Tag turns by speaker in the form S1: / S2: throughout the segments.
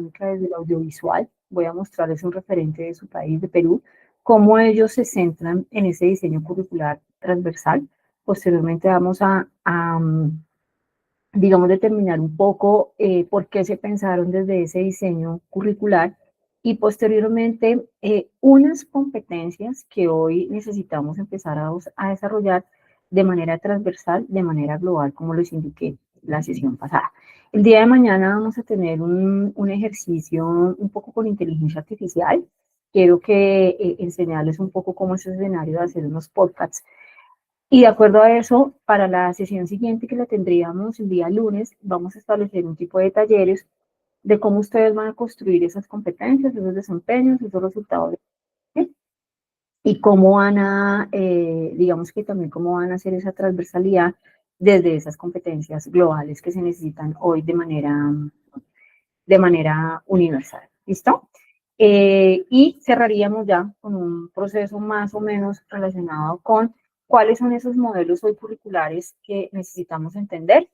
S1: dinámica desde el audiovisual. Voy a mostrarles un referente de su país, de Perú, cómo ellos se centran en ese diseño curricular transversal. Posteriormente vamos digamos, determinar un poco por qué se pensaron desde ese diseño curricular y posteriormente unas competencias que hoy necesitamos empezar a desarrollar de manera transversal, de manera global, como les indiqué la sesión pasada. El día de mañana vamos a tener un ejercicio un poco con inteligencia artificial. Quiero enseñarles un poco cómo es el escenario de hacer unos podcasts. Y de acuerdo a eso, para la sesión siguiente que la tendríamos el día lunes, vamos a establecer un tipo de talleres de cómo ustedes van a construir esas competencias, esos desempeños, esos resultados, y cómo van digamos que también cómo van a hacer esa transversalidad desde esas competencias globales que se necesitan hoy de manera universal. ¿Listo? Y cerraríamos ya con un proceso más o menos relacionado con cuáles son esos modelos hoy curriculares que necesitamos entender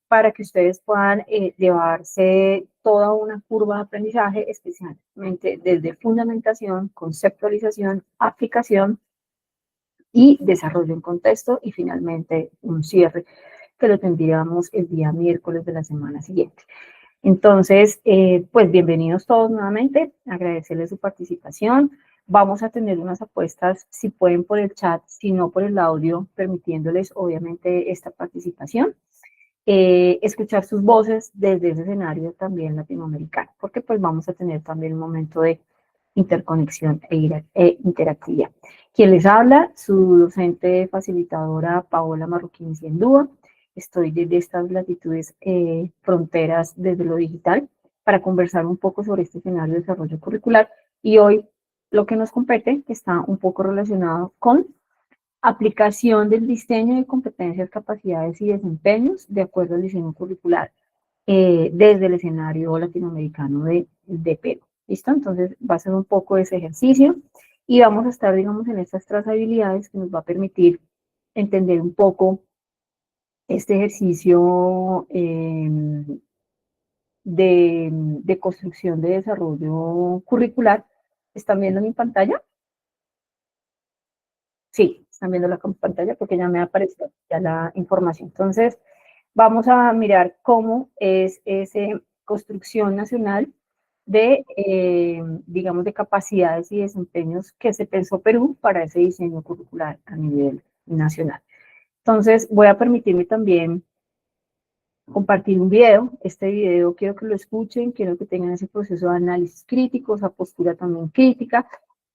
S1: para que ustedes puedan llevarse toda una curva de aprendizaje, especialmente desde fundamentación, conceptualización, aplicación y desarrollo en contexto, y finalmente un cierre que lo tendríamos el día miércoles de la semana siguiente. Entonces, pues bienvenidos todos nuevamente, agradecerles su participación. Vamos a tener unas apuestas, si pueden por el chat, si no por el audio, permitiéndoles obviamente esta participación. Escuchar sus voces desde ese escenario también latinoamericano, porque pues vamos a tener también un momento de interconexión e interactividad. Quien les habla, su docente facilitadora Paola Marroquín Ciendúa. Estoy desde estas latitudes fronteras desde lo digital para conversar un poco sobre este escenario de desarrollo curricular, y hoy lo que nos compete está un poco relacionado con aplicación del diseño de competencias, capacidades y desempeños de acuerdo al diseño curricular desde el escenario latinoamericano de Perú. ¿Listo? Entonces va a ser un poco ese ejercicio y vamos a estar, digamos, en estas trazabilidades que nos va a permitir entender un poco este ejercicio de construcción de desarrollo curricular. ¿Están viendo mi pantalla? Sí, están viendo la pantalla porque ya me apareció ya la información. Entonces, vamos a mirar cómo es esa construcción nacional de, digamos, de capacidades y desempeños que se pensó Perú para ese diseño curricular a nivel nacional. Entonces, voy a permitirme también compartir un video. Este video quiero que lo escuchen, quiero que tengan ese proceso de análisis crítico, esa postura también crítica,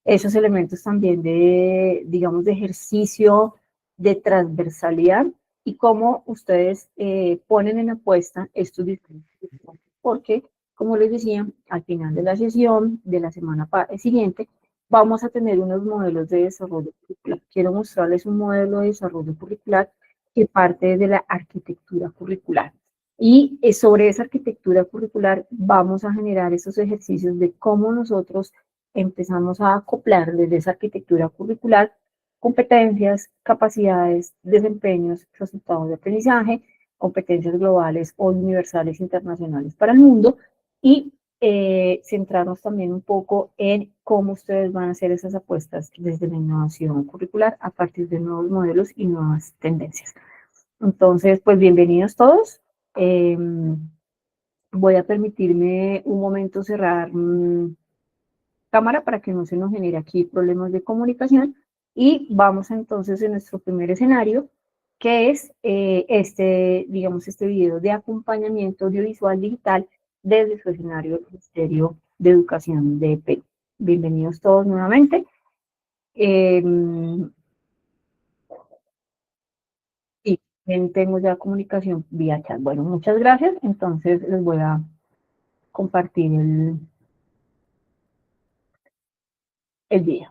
S1: esos elementos también de, digamos, de ejercicio de transversalidad y cómo ustedes ponen en apuesta estos discursos. Porque, como les decía, al final de la sesión de la semana siguiente, vamos a tener unos modelos de desarrollo curricular. Quiero mostrarles un modelo de desarrollo curricular que parte de la arquitectura curricular. Y sobre esa arquitectura curricular vamos a generar esos ejercicios de cómo nosotros empezamos a acoplar desde esa arquitectura curricular competencias, capacidades, desempeños, resultados de aprendizaje, competencias globales o universales internacionales para el mundo, y centrarnos también un poco en cómo ustedes van a hacer esas apuestas desde la innovación curricular a partir de nuevos modelos y nuevas tendencias. Entonces, pues bienvenidos todos. Voy a permitirme un momento cerrar cámara para que no se nos genere aquí problemas de comunicación, y vamos entonces en nuestro primer escenario, que es digamos, este video de acompañamiento audiovisual digital desde su escenario del Ministerio de Educación de Perú. Bienvenidos todos nuevamente. Sí, tengo ya comunicación vía chat. Bueno, muchas gracias. Entonces les voy a compartir el video.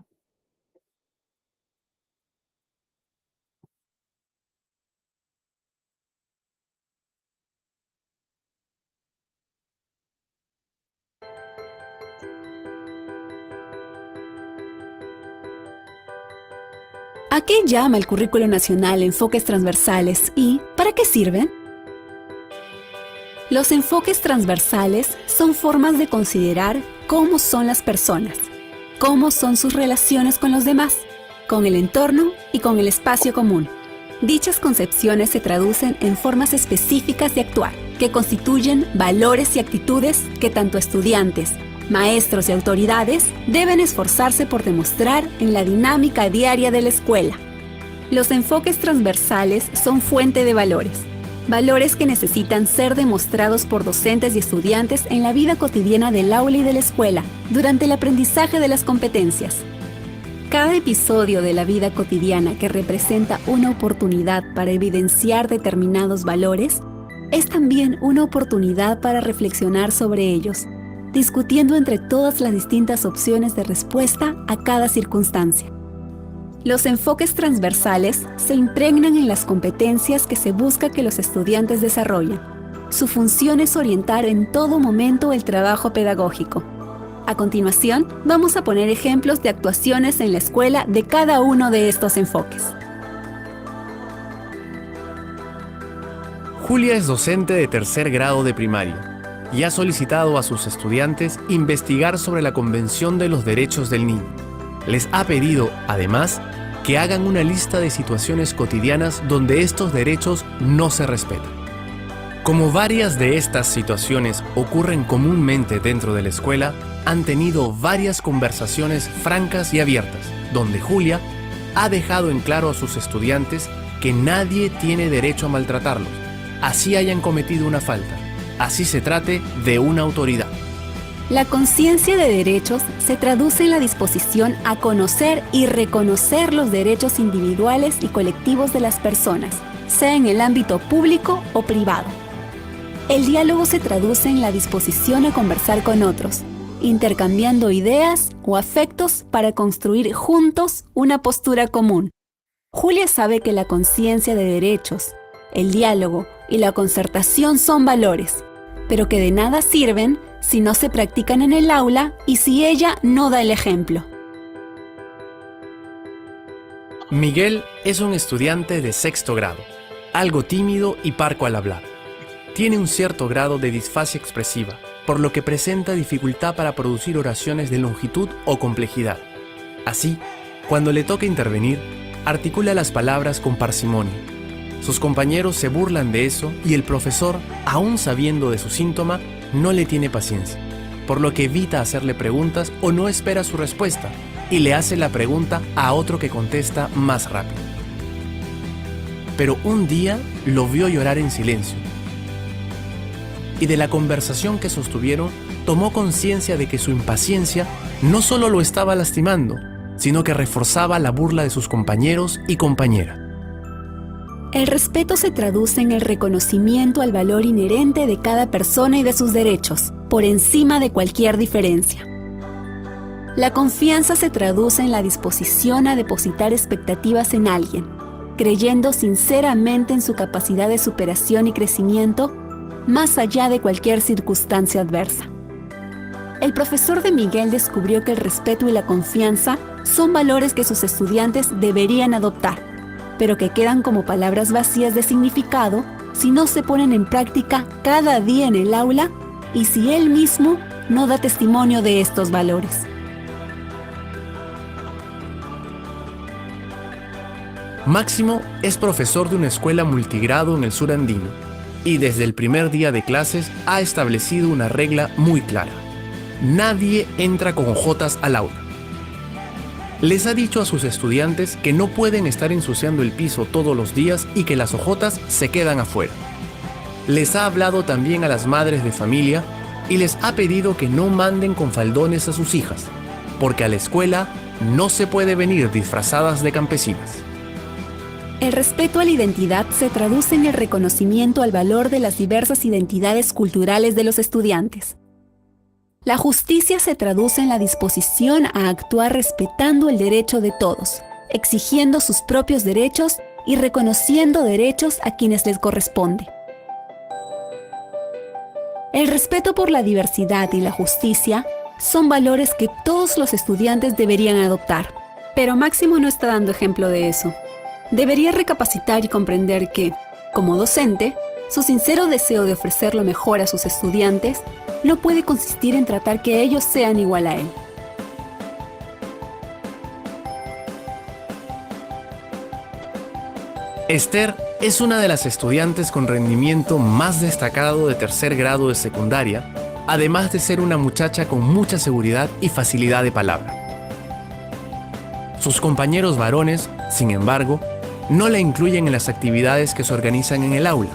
S2: ¿A qué llama el Currículo Nacional Enfoques Transversales y para qué sirven? Los enfoques transversales son formas de considerar cómo son las personas, cómo son sus relaciones con los demás, con el entorno y con el espacio común. Dichas concepciones se traducen en formas específicas de actuar, que constituyen valores y actitudes que tanto estudiantes, maestros y autoridades deben esforzarse por demostrar en la dinámica diaria de la escuela. Los enfoques transversales son fuente de valores que necesitan ser demostrados por docentes y estudiantes en la vida cotidiana del aula y de la escuela, durante el aprendizaje de las competencias. Cada episodio de la vida cotidiana que representa una oportunidad para evidenciar determinados valores es también una oportunidad para reflexionar sobre ellos, discutiendo entre todas las distintas opciones de respuesta a cada circunstancia. Los enfoques transversales se impregnan en las competencias que se busca que los estudiantes desarrollen. Su función es orientar en todo momento el trabajo pedagógico. A continuación, vamos a poner ejemplos de actuaciones en la escuela de cada uno de estos enfoques.
S3: Julia es docente de tercer grado de primaria y ha solicitado a sus estudiantes investigar sobre la Convención de los Derechos del Niño. Les ha pedido, además, que hagan una lista de situaciones cotidianas donde estos derechos no se respetan. Como varias de estas situaciones ocurren comúnmente dentro de la escuela, han tenido varias conversaciones francas y abiertas, donde Julia ha dejado en claro a sus estudiantes que nadie tiene derecho a maltratarlos, así hayan cometido una falta, así se trate de una autoridad.
S2: La conciencia de derechos se traduce en la disposición a conocer y reconocer los derechos individuales y colectivos de las personas, sea en el ámbito público o privado. El diálogo se traduce en la disposición a conversar con otros, intercambiando ideas o afectos para construir juntos una postura común. Julia sabe que la conciencia de derechos, el diálogo y la concertación son valores, pero que de nada sirven si no se practican en el aula y si ella no da el ejemplo.
S3: Miguel es un estudiante de sexto grado, algo tímido y parco al hablar. Tiene un cierto grado de disfasia expresiva, por lo que presenta dificultad para producir oraciones de longitud o complejidad. Así, cuando le toca intervenir, articula las palabras con parsimonia. Sus compañeros se burlan de eso y el profesor, aún sabiendo de su síntoma, no le tiene paciencia, por lo que evita hacerle preguntas o no espera su respuesta y le hace la pregunta a otro que contesta más rápido. Pero un día lo vio llorar en silencio y de la conversación que sostuvieron tomó conciencia de que su impaciencia no solo lo estaba lastimando, sino que reforzaba la burla de sus compañeros y compañeras.
S2: El respeto se traduce en el reconocimiento al valor inherente de cada persona y de sus derechos, por encima de cualquier diferencia. La confianza se traduce en la disposición a depositar expectativas en alguien, creyendo sinceramente en su capacidad de superación y crecimiento, más allá de cualquier circunstancia adversa. El profesor de Miguel descubrió que el respeto y la confianza son valores que sus estudiantes deberían adoptar, pero que quedan como palabras vacías de significado si no se ponen en práctica cada día en el aula y si él mismo no da testimonio de estos valores.
S3: Máximo es profesor de una escuela multigrado en el sur andino y desde el primer día de clases ha establecido una regla muy clara. Nadie entra con ojotas al aula. Les ha dicho a sus estudiantes que no pueden estar ensuciando el piso todos los días y que las ojotas se quedan afuera. Les ha hablado también a las madres de familia y les ha pedido que no manden con faldones a sus hijas, porque a la escuela no se puede venir disfrazadas de campesinas.
S2: El respeto a la identidad se traduce en el reconocimiento al valor de las diversas identidades culturales de los estudiantes. La justicia se traduce en la disposición a actuar respetando el derecho de todos, exigiendo sus propios derechos y reconociendo derechos a quienes les corresponde. El respeto por la diversidad y la justicia son valores que todos los estudiantes deberían adoptar, pero Máximo no está dando ejemplo de eso. Debería recapacitar y comprender que, como docente, Su sincero deseo de ofrecer lo mejor a sus estudiantes no puede consistir en tratar que ellos sean igual a él.
S3: Esther es una de las estudiantes con rendimiento más destacado de tercer grado de secundaria, además de ser una muchacha con mucha seguridad y facilidad de palabra. Sus compañeros varones, sin embargo, no la incluyen en las actividades que se organizan en el aula.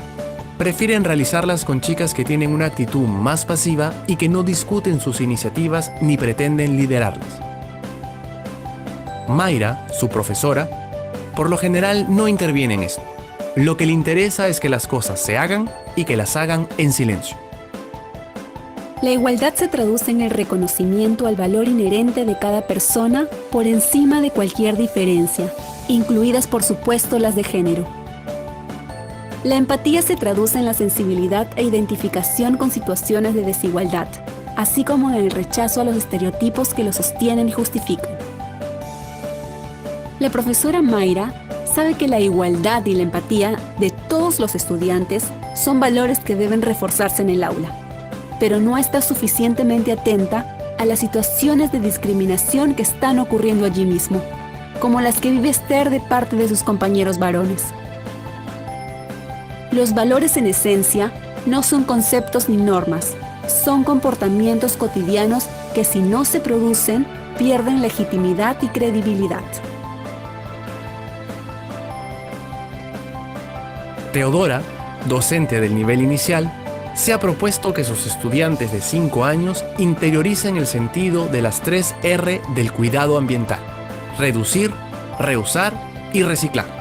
S3: Prefieren realizarlas con chicas que tienen una actitud más pasiva y que no discuten sus iniciativas ni pretenden liderarlas. Mayra, su profesora, por lo general no interviene en esto. Lo que le interesa es que las cosas se hagan y que las hagan en silencio.
S2: La igualdad se traduce en el reconocimiento al valor inherente de cada persona por encima de cualquier diferencia, incluidas por supuesto las de género. La empatía se traduce en la sensibilidad e identificación con situaciones de desigualdad, así como en el rechazo a los estereotipos que lo sostienen y justifican. La profesora Mayra sabe que la igualdad y la empatía de todos los estudiantes son valores que deben reforzarse en el aula, pero no está suficientemente atenta a las situaciones de discriminación que están ocurriendo allí mismo, como las que vive Esther de parte de sus compañeros varones. Los valores en esencia no son conceptos ni normas, son comportamientos cotidianos que si no se producen, pierden legitimidad y credibilidad.
S3: Teodora, docente del nivel inicial, se ha propuesto que sus estudiantes de 5 años interioricen el sentido de las 3 R del cuidado ambiental: reducir, reusar y reciclar.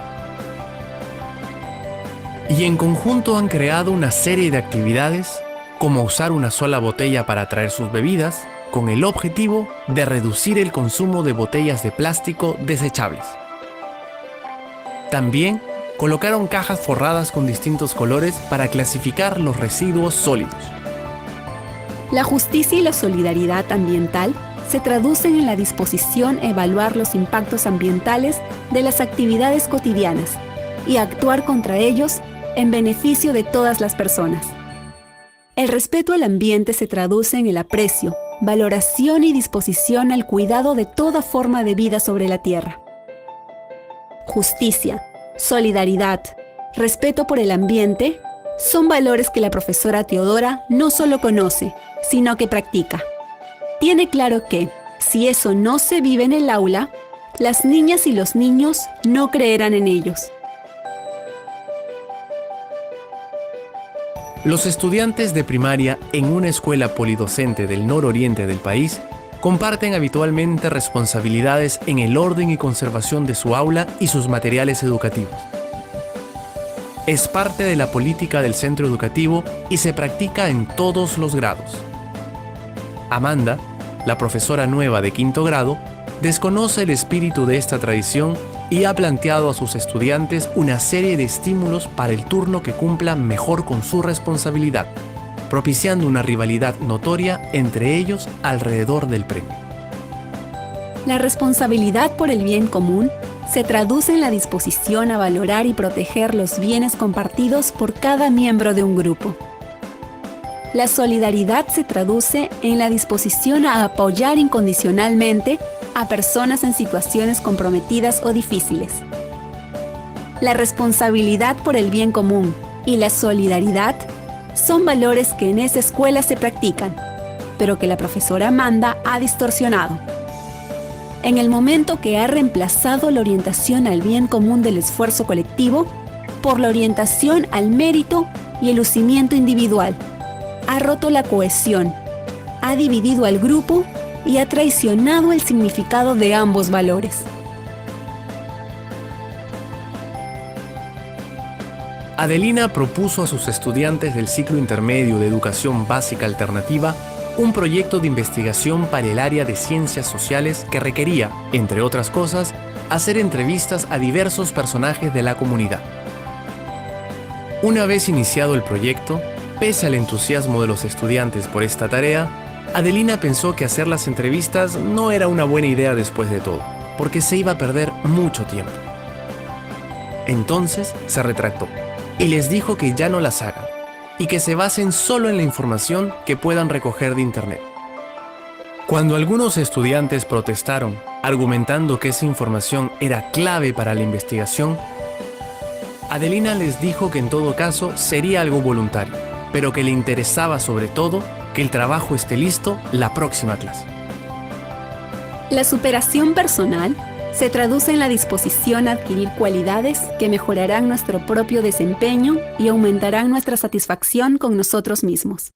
S3: Y en conjunto han creado una serie de actividades, como usar una sola botella para traer sus bebidas, con el objetivo de reducir el consumo de botellas de plástico desechables. También colocaron cajas forradas con distintos colores para clasificar los residuos sólidos.
S2: La justicia y la solidaridad ambiental se traducen en la disposición a evaluar los impactos ambientales de las actividades cotidianas y actuar contra ellos en beneficio de todas las personas. El respeto al ambiente se traduce en el aprecio, valoración y disposición al cuidado de toda forma de vida sobre la tierra. Justicia, solidaridad, respeto por el ambiente son valores que la profesora Teodora no solo conoce, sino que practica. Tiene claro que, si eso no se vive en el aula, las niñas y los niños no creerán en ellos.
S3: Los estudiantes de primaria en una escuela polidocente del nororiente del país comparten habitualmente responsabilidades en el orden y conservación de su aula y sus materiales educativos. Es parte de la política del centro educativo y se practica en todos los grados. Amanda, la profesora nueva de 5º grado, desconoce el espíritu de esta tradición y ha planteado a sus estudiantes una serie de estímulos para el turno que cumplan mejor con su responsabilidad, propiciando una rivalidad notoria entre ellos alrededor del premio.
S2: La responsabilidad por el bien común se traduce en la disposición a valorar y proteger los bienes compartidos por cada miembro de un grupo. La solidaridad se traduce en la disposición a apoyar incondicionalmente a personas en situaciones comprometidas o difíciles. La responsabilidad por el bien común y la solidaridad son valores que en esa escuela se practican, pero que la profesora Amanda ha distorsionado. En el momento que ha reemplazado la orientación al bien común del esfuerzo colectivo por la orientación al mérito y el lucimiento individual, ha roto la cohesión, ha dividido al grupo y ha traicionado el significado de ambos valores.
S3: Adelina propuso a sus estudiantes del ciclo intermedio de educación básica alternativa un proyecto de investigación para el área de ciencias sociales que requería, entre otras cosas, hacer entrevistas a diversos personajes de la comunidad. Una vez iniciado el proyecto, pese al entusiasmo de los estudiantes por esta tarea, Adelina pensó que hacer las entrevistas no era una buena idea después de todo, porque se iba a perder mucho tiempo. Entonces se retractó y les dijo que ya no las hagan, y que se basen solo en la información que puedan recoger de Internet. Cuando algunos estudiantes protestaron, argumentando que esa información era clave para la investigación, Adelina les dijo que en todo caso sería algo voluntario, pero que le interesaba sobre todo que el trabajo esté listo la próxima clase.
S2: La superación personal se traduce en la disposición a adquirir cualidades que mejorarán nuestro propio desempeño y aumentarán nuestra satisfacción con nosotros mismos.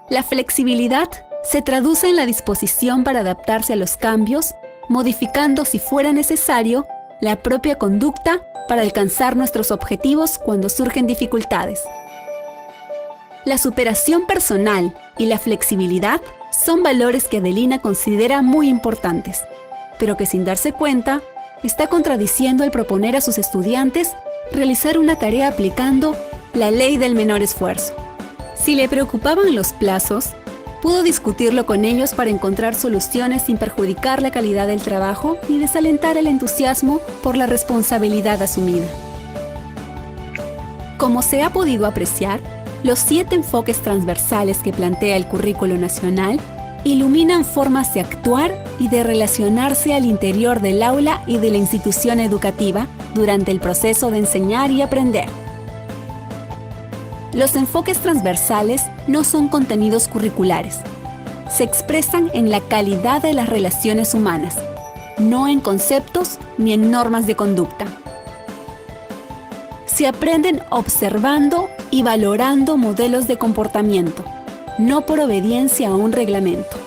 S2: La flexibilidad se traduce en la disposición para adaptarse a los cambios, modificando si fuera necesario la propia conducta para alcanzar nuestros objetivos cuando surgen dificultades. La superación personal y la flexibilidad son valores que Adelina considera muy importantes, pero que sin darse cuenta, está contradiciendo al proponer a sus estudiantes realizar una tarea aplicando la ley del menor esfuerzo. Si le preocupaban los plazos, pudo discutirlo con ellos para encontrar soluciones sin perjudicar la calidad del trabajo ni desalentar el entusiasmo por la responsabilidad asumida. Como se ha podido apreciar, los 7 enfoques transversales que plantea el Currículo Nacional iluminan formas de actuar y de relacionarse al interior del aula y de la institución educativa durante el proceso de enseñar y aprender. Los enfoques transversales no son contenidos curriculares. Se expresan en la calidad de las relaciones humanas, no en conceptos ni en normas de conducta. Se aprenden observando y valorando modelos de comportamiento, no por obediencia a un reglamento.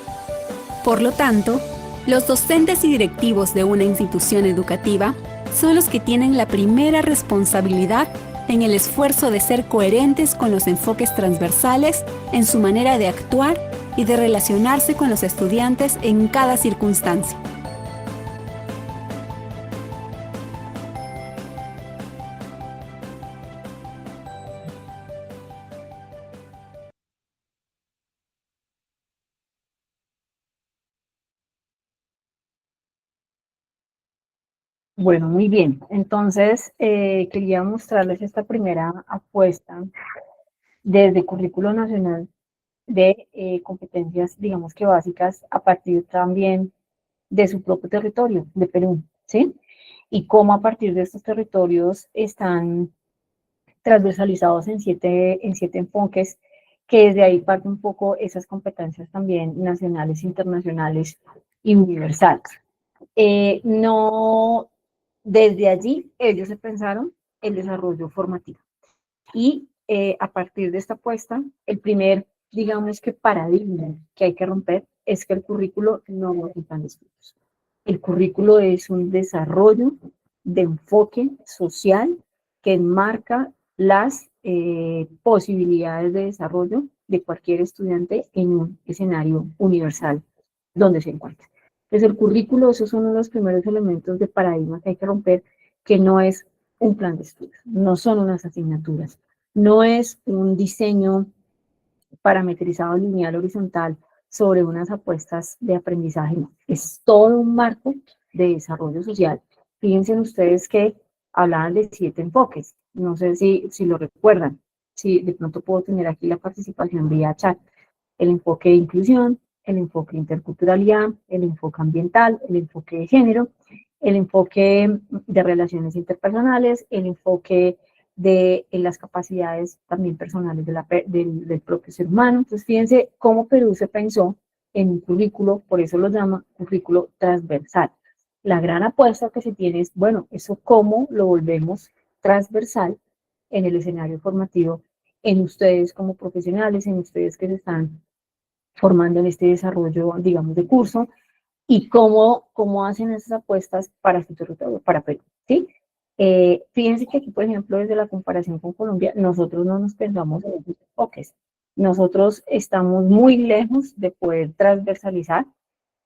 S2: Por lo tanto, los docentes y directivos de una institución educativa son los que tienen la primera responsabilidad en el esfuerzo de ser coherentes con los enfoques transversales en su manera de actuar y de relacionarse con los estudiantes en cada circunstancia.
S1: Bueno, muy bien. Entonces, quería mostrarles esta primera apuesta desde Currículo Nacional de competencias, digamos que básicas, a partir también de su propio territorio, de Perú, ¿sí? Y cómo a partir de estos territorios están transversalizados en siete enfoques, que desde ahí parte un poco esas competencias también nacionales, internacionales y universales. No, desde allí ellos se pensaron el desarrollo formativo. Y a partir de esta apuesta, el primer, digamos que paradigma que hay que romper es que el currículo no es un plan de estudios. El currículo es un desarrollo de enfoque social que enmarca las posibilidades de desarrollo de cualquier estudiante en un escenario universal donde se encuentre. Entonces el currículo, esos son uno de los primeros elementos de paradigma que hay que romper, que no es un plan de estudios, no son unas asignaturas, no es un diseño parametrizado lineal horizontal sobre unas apuestas de aprendizaje, no, es todo un marco de desarrollo social. Fíjense ustedes que hablaban de 7 enfoques, no sé si lo recuerdan, si de pronto puedo tener aquí la participación vía chat, el enfoque de inclusión, el enfoque de interculturalidad, el enfoque ambiental, el enfoque de género, el enfoque de relaciones interpersonales, el enfoque de las capacidades también personales del propio ser humano. Entonces, fíjense cómo Perú se pensó en un currículo, por eso lo llama currículo transversal. La gran apuesta que se tiene es, bueno, eso cómo lo volvemos transversal en el escenario formativo, en ustedes como profesionales, en ustedes que se están formando en este desarrollo, digamos, de curso, y cómo hacen esas apuestas para su territorio, para Perú, ¿sí? Fíjense que aquí, por ejemplo, desde la comparación con Colombia, nosotros no nos pensamos en esos enfoques. Nosotros estamos muy lejos de poder transversalizar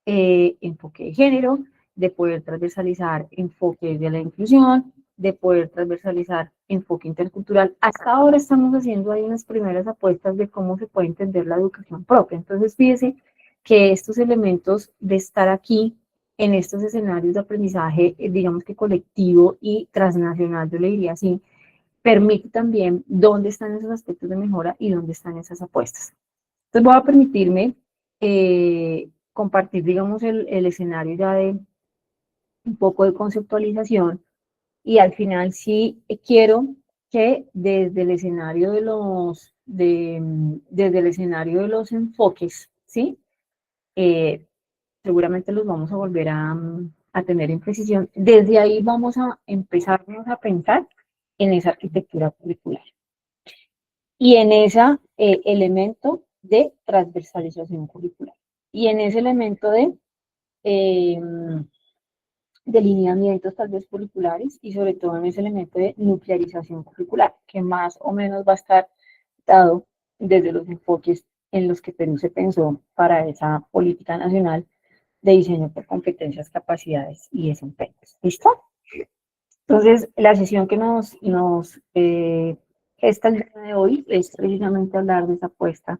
S1: enfoque de género, de poder transversalizar enfoque de la inclusión, de poder transversalizar enfoque intercultural. Hasta ahora estamos haciendo ahí unas primeras apuestas de cómo se puede entender la educación propia. Entonces, fíjense que estos elementos de estar aquí en estos escenarios de aprendizaje, digamos que colectivo y transnacional, yo le diría así, permite también dónde están esos aspectos de mejora y dónde están esas apuestas. Entonces voy a permitirme compartir, digamos, el escenario ya de un poco de conceptualización y al final sí quiero que desde el escenario desde el escenario de los enfoques, ¿sí? Seguramente los vamos a volver a tener en precisión. Desde ahí vamos a empezarnos a pensar en esa arquitectura curricular y en ese elemento de transversalización curricular y en ese elemento eh, de lineamientos tal vez curriculares y sobre todo en ese elemento de nuclearización curricular, que más o menos va a estar dado desde los enfoques en los que Perú se pensó para esa política nacional de diseño por competencias, capacidades y desempeños. ¿Listo? Entonces, la sesión que gesta el día de hoy es precisamente hablar de esa apuesta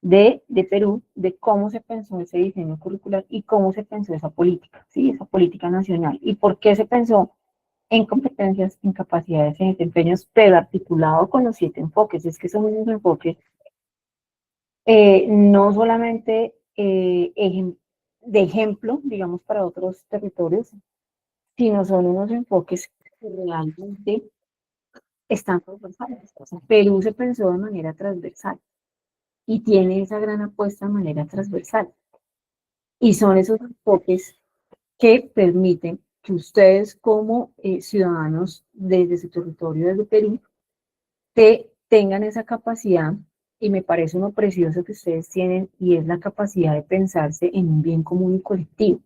S1: de Perú, de cómo se pensó ese diseño curricular y cómo se pensó esa política, ¿sí? Esa política nacional. Y por qué se pensó en competencias, en capacidades, en desempeños, pero articulado con los 7 enfoques. Es que son unos enfoques no solamente de ejemplo, digamos, para otros territorios, sino son unos enfoques que realmente están transversales. O sea, Perú se pensó de manera transversal y tiene esa gran apuesta de manera transversal. Y son esos enfoques que permiten que ustedes como ciudadanos desde su territorio, desde Perú, tengan esa capacidad, y me parece uno precioso que ustedes tienen, y es la capacidad de pensarse en un bien común y colectivo.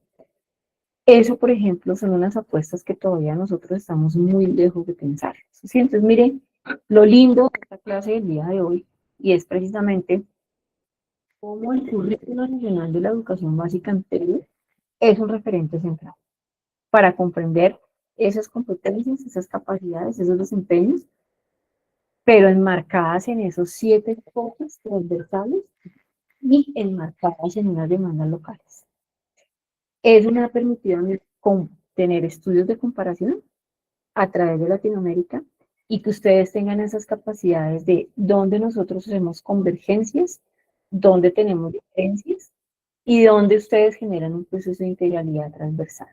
S1: Eso, por ejemplo, son unas apuestas que todavía nosotros estamos muy lejos de pensar. ¿Sí? Entonces, miren, lo lindo de esta clase del día de hoy, y es precisamente cómo el currículo nacional de la educación básica en Perú es un referente central para comprender esas competencias, esas capacidades, esos desempeños, pero enmarcadas en esos 7 enfoques transversales y enmarcadas en unas demandas locales. Eso me ha permitido tener estudios de comparación a través de Latinoamérica y que ustedes tengan esas capacidades de dónde nosotros hacemos convergencias, dónde tenemos diferencias y dónde ustedes generan un proceso de integralidad transversal.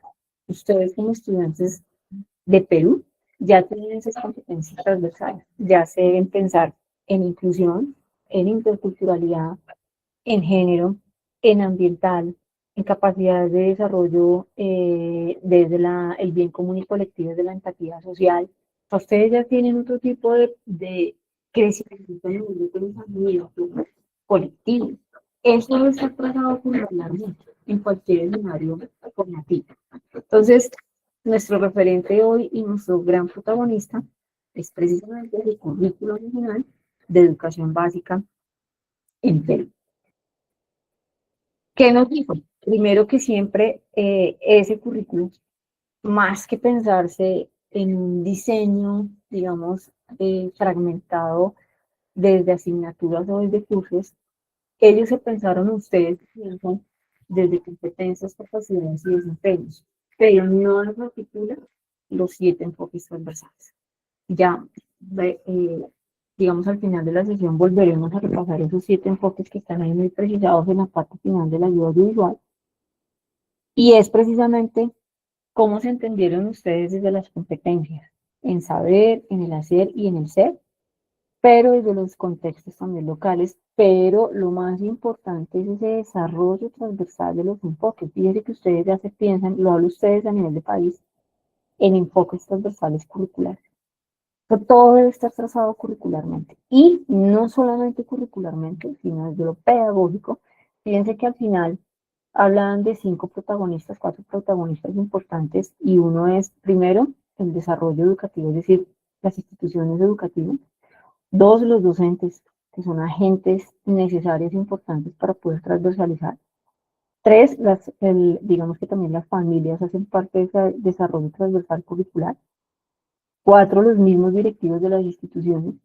S1: Ustedes como estudiantes de Perú ya tienen esas competencias transversales, ya se deben pensar en inclusión, en interculturalidad, en género, en ambiental, en capacidades de desarrollo desde el bien común y colectivo, desde la empatía social. O sea, ustedes ya tienen otro tipo de crecimiento en el pensamiento colectivo. Eso no está tratado por hablar mucho en cualquier escenario formativo. Entonces, nuestro referente hoy y nuestro gran protagonista es precisamente el currículo nacional de educación básica en Perú. ¿Qué nos dijo? Primero que siempre ese currículum, más que pensarse en un diseño, digamos, fragmentado desde asignaturas o desde cursos, ellos se pensaron, ustedes piensan, desde competencias, capacidades y desempeños, pero no nos articula los 7 enfoques transversales. Ya, digamos, al final de la sesión volveremos a repasar esos 7 enfoques que están ahí muy precisados en la parte final de la ayuda audiovisual. Y es precisamente cómo se entendieron ustedes desde las competencias, en saber, en el hacer y en el ser, pero desde los contextos también locales. Pero lo más importante es ese desarrollo transversal de los enfoques. Fíjense que ustedes ya se piensan, lo hablo ustedes a nivel de país, en enfoques transversales curriculares. Todo debe estar trazado curricularmente. Y no solamente curricularmente, sino desde lo pedagógico. Fíjense que al final hablan de 5 protagonistas, 4 protagonistas importantes, y uno es, primero, el desarrollo educativo, es decir, las instituciones educativas. 2, los docentes, que son agentes necesarios e importantes para poder transversalizar. 3, digamos que también las familias hacen parte de ese desarrollo transversal curricular. 4, los mismos directivos de las instituciones.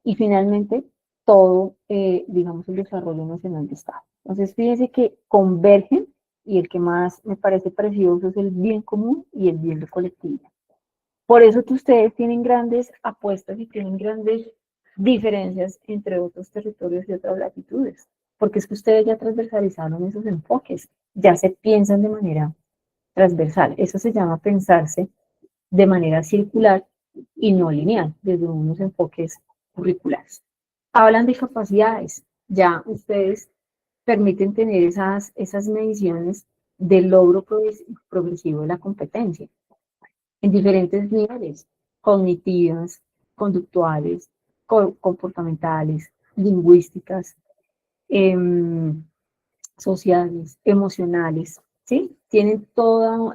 S1: Y finalmente, todo, digamos, el desarrollo nacional de Estado. Entonces, fíjense que convergen, y el que más me parece precioso es el bien común y el bien colectivo. Por eso que ustedes tienen grandes apuestas y tienen grandes diferencias entre otros territorios y otras latitudes, porque es que ustedes ya transversalizaron esos enfoques, ya se piensan de manera transversal. Eso se llama pensarse de manera circular y no lineal, desde unos enfoques curriculares. Hablan de capacidades, ya ustedes permiten tener esas mediciones del logro progresivo de la competencia en diferentes niveles, cognitivas, conductuales, comportamentales, lingüísticas, sociales, emocionales, ¿sí? Tienen toda,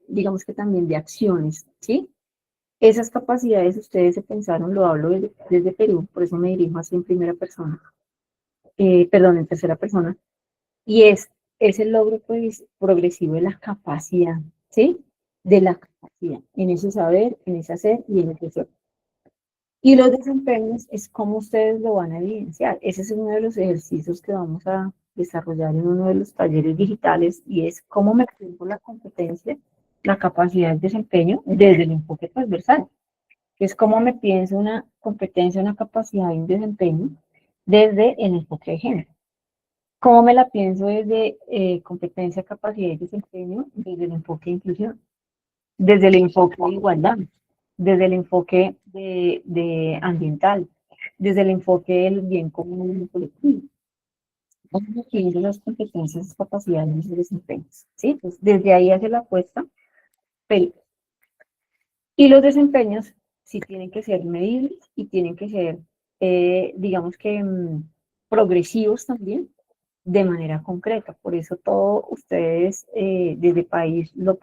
S1: digamos que también de acciones, ¿sí? Esas capacidades ustedes se pensaron, lo hablo desde Perú, por eso me dirijo así en primera persona, perdón, en tercera persona, y es el logro progresivo de la capacidad, ¿sí? De la capacidad, en ese saber, en ese hacer y en ese ser. Y los desempeños es cómo ustedes lo van a evidenciar. Ese es uno de los ejercicios que vamos a desarrollar en uno de los talleres digitales y es cómo me por la competencia, la capacidad de desempeño desde el enfoque transversal, que es cómo me pienso una competencia, una capacidad y un desempeño desde el enfoque de género. ¿Cómo me la pienso desde competencia, capacidad y desempeño? Desde el enfoque de inclusión, desde el enfoque de igualdad, desde el enfoque de ambiental, desde el enfoque del bien común y colectivo. ¿Cómo me pienso las competencias, capacidades y desempeños? ¿Sí? Pues desde ahí hace la apuesta. Y los desempeños sí tienen que ser medibles y tienen que ser, digamos que, progresivos también, de manera concreta. Por eso todo ustedes desde país lo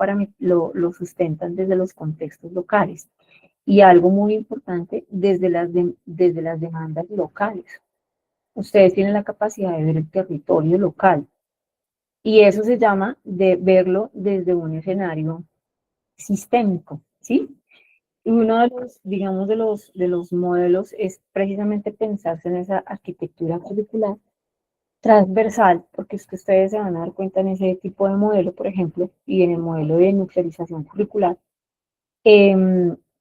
S1: sustentan desde los contextos locales. Y algo muy importante, desde desde las demandas locales. Ustedes tienen la capacidad de ver el territorio local. Y eso se llama de verlo desde un escenario sistémico, ¿sí? Y uno de los, digamos, de los modelos es precisamente pensarse en esa arquitectura curricular transversal, porque es que ustedes se van a dar cuenta en ese tipo de modelo, por ejemplo, y en el modelo de nuclearización curricular,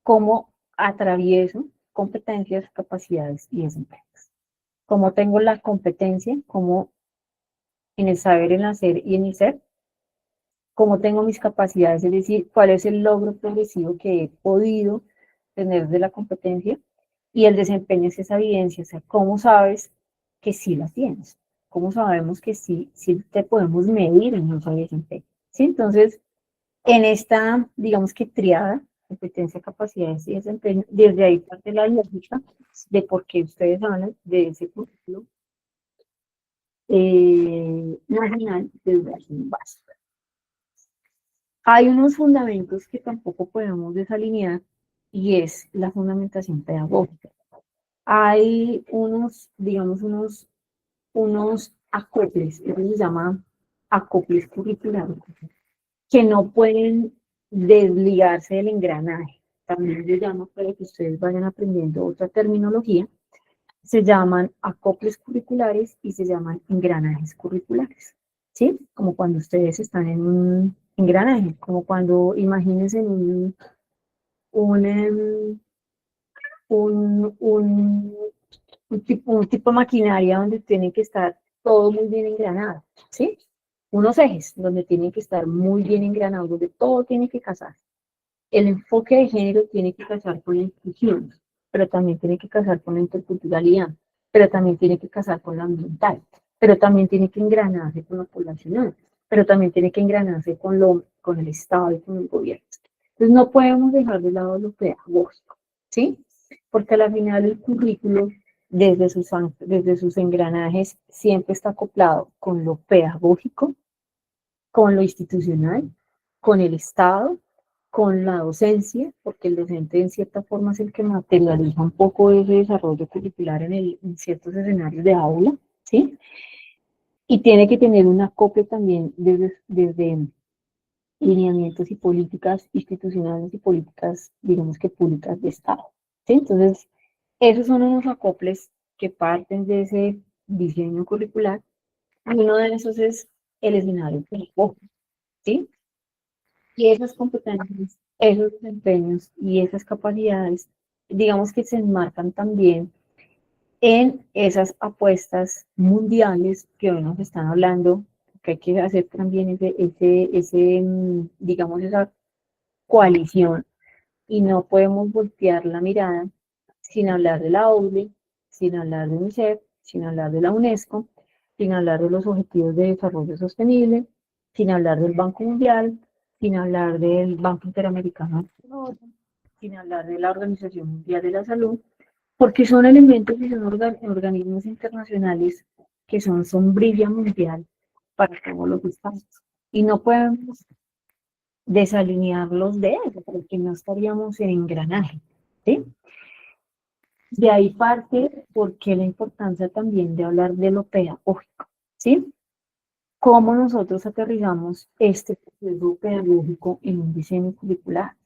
S1: cómo atravieso competencias, capacidades y desempeños. Cómo tengo la competencia, como en el saber, en el hacer y en el ser, cómo tengo mis capacidades, es decir, cuál es el logro progresivo que he podido tener de la competencia, y el desempeño es esa evidencia, o sea, cómo sabes que sí la tienes, cómo sabemos que sí te podemos medir en nuestro desempeño, ¿sí? Entonces, en esta, digamos que triada, competencia, capacidades y desempeño, desde ahí parte la lógica de por qué ustedes hablan de ese currículo nacional de educación básica. Hay unos fundamentos que tampoco podemos desalinear y es la fundamentación pedagógica. Hay unos, digamos, unos acoples, eso se llama acoples curriculares, que no pueden desligarse del engranaje. También se llama, para que ustedes vayan aprendiendo otra terminología, se llaman acoples curriculares y se llaman engranajes curriculares, ¿sí? Como cuando ustedes están en un engranaje, como cuando imagínense en un, un, un, un tipo de maquinaria donde tiene que estar todo muy bien engranado, ¿sí? Unos ejes donde tienen que estar muy bien engranados, donde todo tiene que casar. El enfoque de género tiene que casar con la inclusión, pero también tiene que casar con la interculturalidad, pero también tiene que casar con la ambiental, pero también tiene que engranarse con lo poblacional, pero también tiene que engranarse con el Estado y con el gobierno. Entonces no podemos dejar de lado lo pedagógico, ¿sí? Porque al final el currículo, desde sus engranajes, siempre está acoplado con lo pedagógico, con lo institucional, con el Estado, con la docencia, porque el docente en cierta forma es el que materializa un poco ese desarrollo curricular en ciertos escenarios de aula, ¿sí? Y tiene que tener un acopio también desde lineamientos y políticas institucionales y políticas, digamos que públicas de Estado, ¿sí? Entonces, esos son unos acoples que parten de ese diseño curricular, y uno de esos es el escenario pedagógico, ¿sí? Y esas competencias, esos desempeños y esas capacidades, digamos que se enmarcan también en esas apuestas mundiales que hoy nos están hablando, que hay que hacer también digamos, esa coalición y no podemos voltear la mirada sin hablar de la OCDE, sin hablar de UNICEF, sin hablar de la UNESCO, sin hablar de los Objetivos de Desarrollo Sostenible, sin hablar del Banco Mundial, sin hablar del Banco Interamericano, sin hablar de la Organización Mundial de la Salud, porque son elementos y son organismos internacionales que son sombrilla mundial para todos los estados. Y no podemos desalinearlos de eso, porque no estaríamos en engranaje, ¿sí? De ahí parte porque la importancia también de hablar de lo pedagógico, ¿sí? Cómo nosotros aterrizamos este proceso pedagógico en un diseño curricular.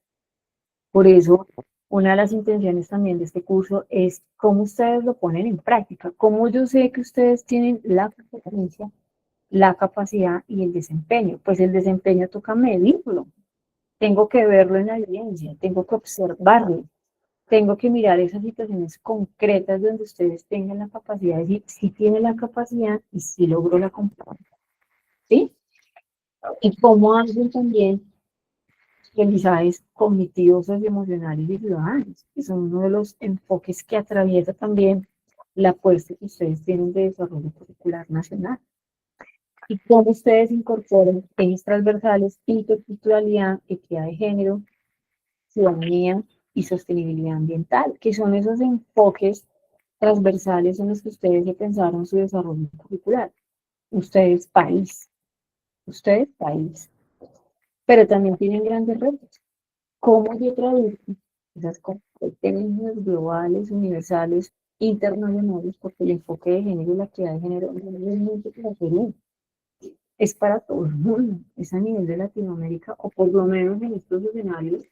S1: Por eso, una de las intenciones también de este curso es cómo ustedes lo ponen en práctica, cómo yo sé que ustedes tienen la competencia, la capacidad y el desempeño. Pues el desempeño toca medirlo, tengo que verlo en la evidencia, tengo que observarlo, tengo que mirar esas situaciones concretas donde ustedes tengan la capacidad de decir si tiene la capacidad y si logró la competencia, ¿sí? Y cómo hacen también aprendizajes cognitivos, socioemocionales y ciudadanos, que son uno de los enfoques que atraviesa también la apuesta que ustedes tienen de desarrollo curricular nacional. Y cómo ustedes incorporan ejes transversales, interculturalidad, equidad de género, ciudadanía y sostenibilidad ambiental, que son esos enfoques transversales en los que ustedes se pensaron su desarrollo curricular. Ustedes país, pero también tienen grandes retos. ¿Cómo yo traduzco esas competencias globales, universales, internacionales? Porque el enfoque de género y la equidad de género no es mucho para Perú, es para todo el mundo, es a nivel de Latinoamérica, o por lo menos en estos escenarios,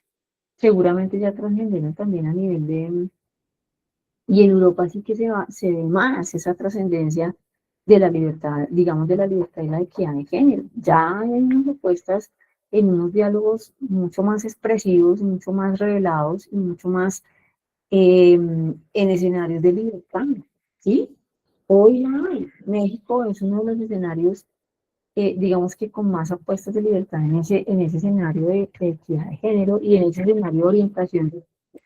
S1: seguramente ya trascendieron también a nivel de... Y en Europa sí que se ve más esa trascendencia de la libertad, digamos, de la libertad y la equidad de género. Ya hay unas propuestas en unos diálogos mucho más expresivos, mucho más revelados y mucho más en escenarios de libertad, ¿sí? Hoy la hay. México es uno de los escenarios, digamos que con más apuestas de libertad en ese escenario de equidad de género y en ese escenario de orientación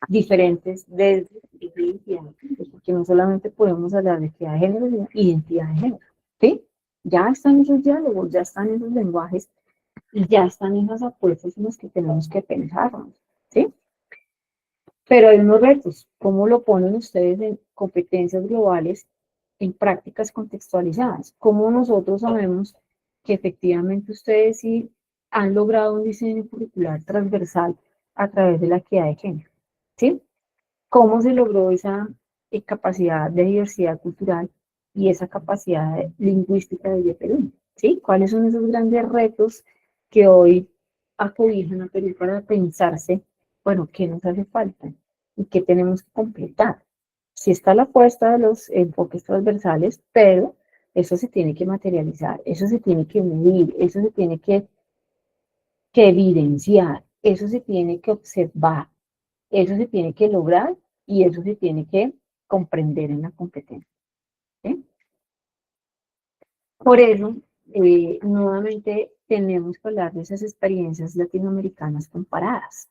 S1: diferentes desde identidad de género, porque no solamente podemos hablar de equidad de género, sino identidad de género, ¿sí? Ya están esos diálogos, ya están esos lenguajes y ya están esas apuestas en las que tenemos que pensarnos, ¿sí? Pero hay unos retos. ¿Cómo lo ponen ustedes en competencias globales, en prácticas contextualizadas? ¿Cómo nosotros sabemos que efectivamente ustedes sí han logrado un diseño curricular transversal a través de la equidad de género? ¿Sí? ¿Cómo se logró esa capacidad de diversidad cultural y esa capacidad lingüística de Perú? ¿Sí? ¿Cuáles son esos grandes retos que hoy acobijan a Perú para pensarse, bueno, qué nos hace falta y qué tenemos que completar? Sí está la apuesta de los enfoques transversales, pero eso se tiene que materializar, eso se tiene que medir, eso se tiene que evidenciar, eso se tiene que observar, eso se tiene que lograr y eso se tiene que comprender en la competencia, ¿sí? Por eso, nuevamente tenemos que hablar de esas experiencias latinoamericanas comparadas.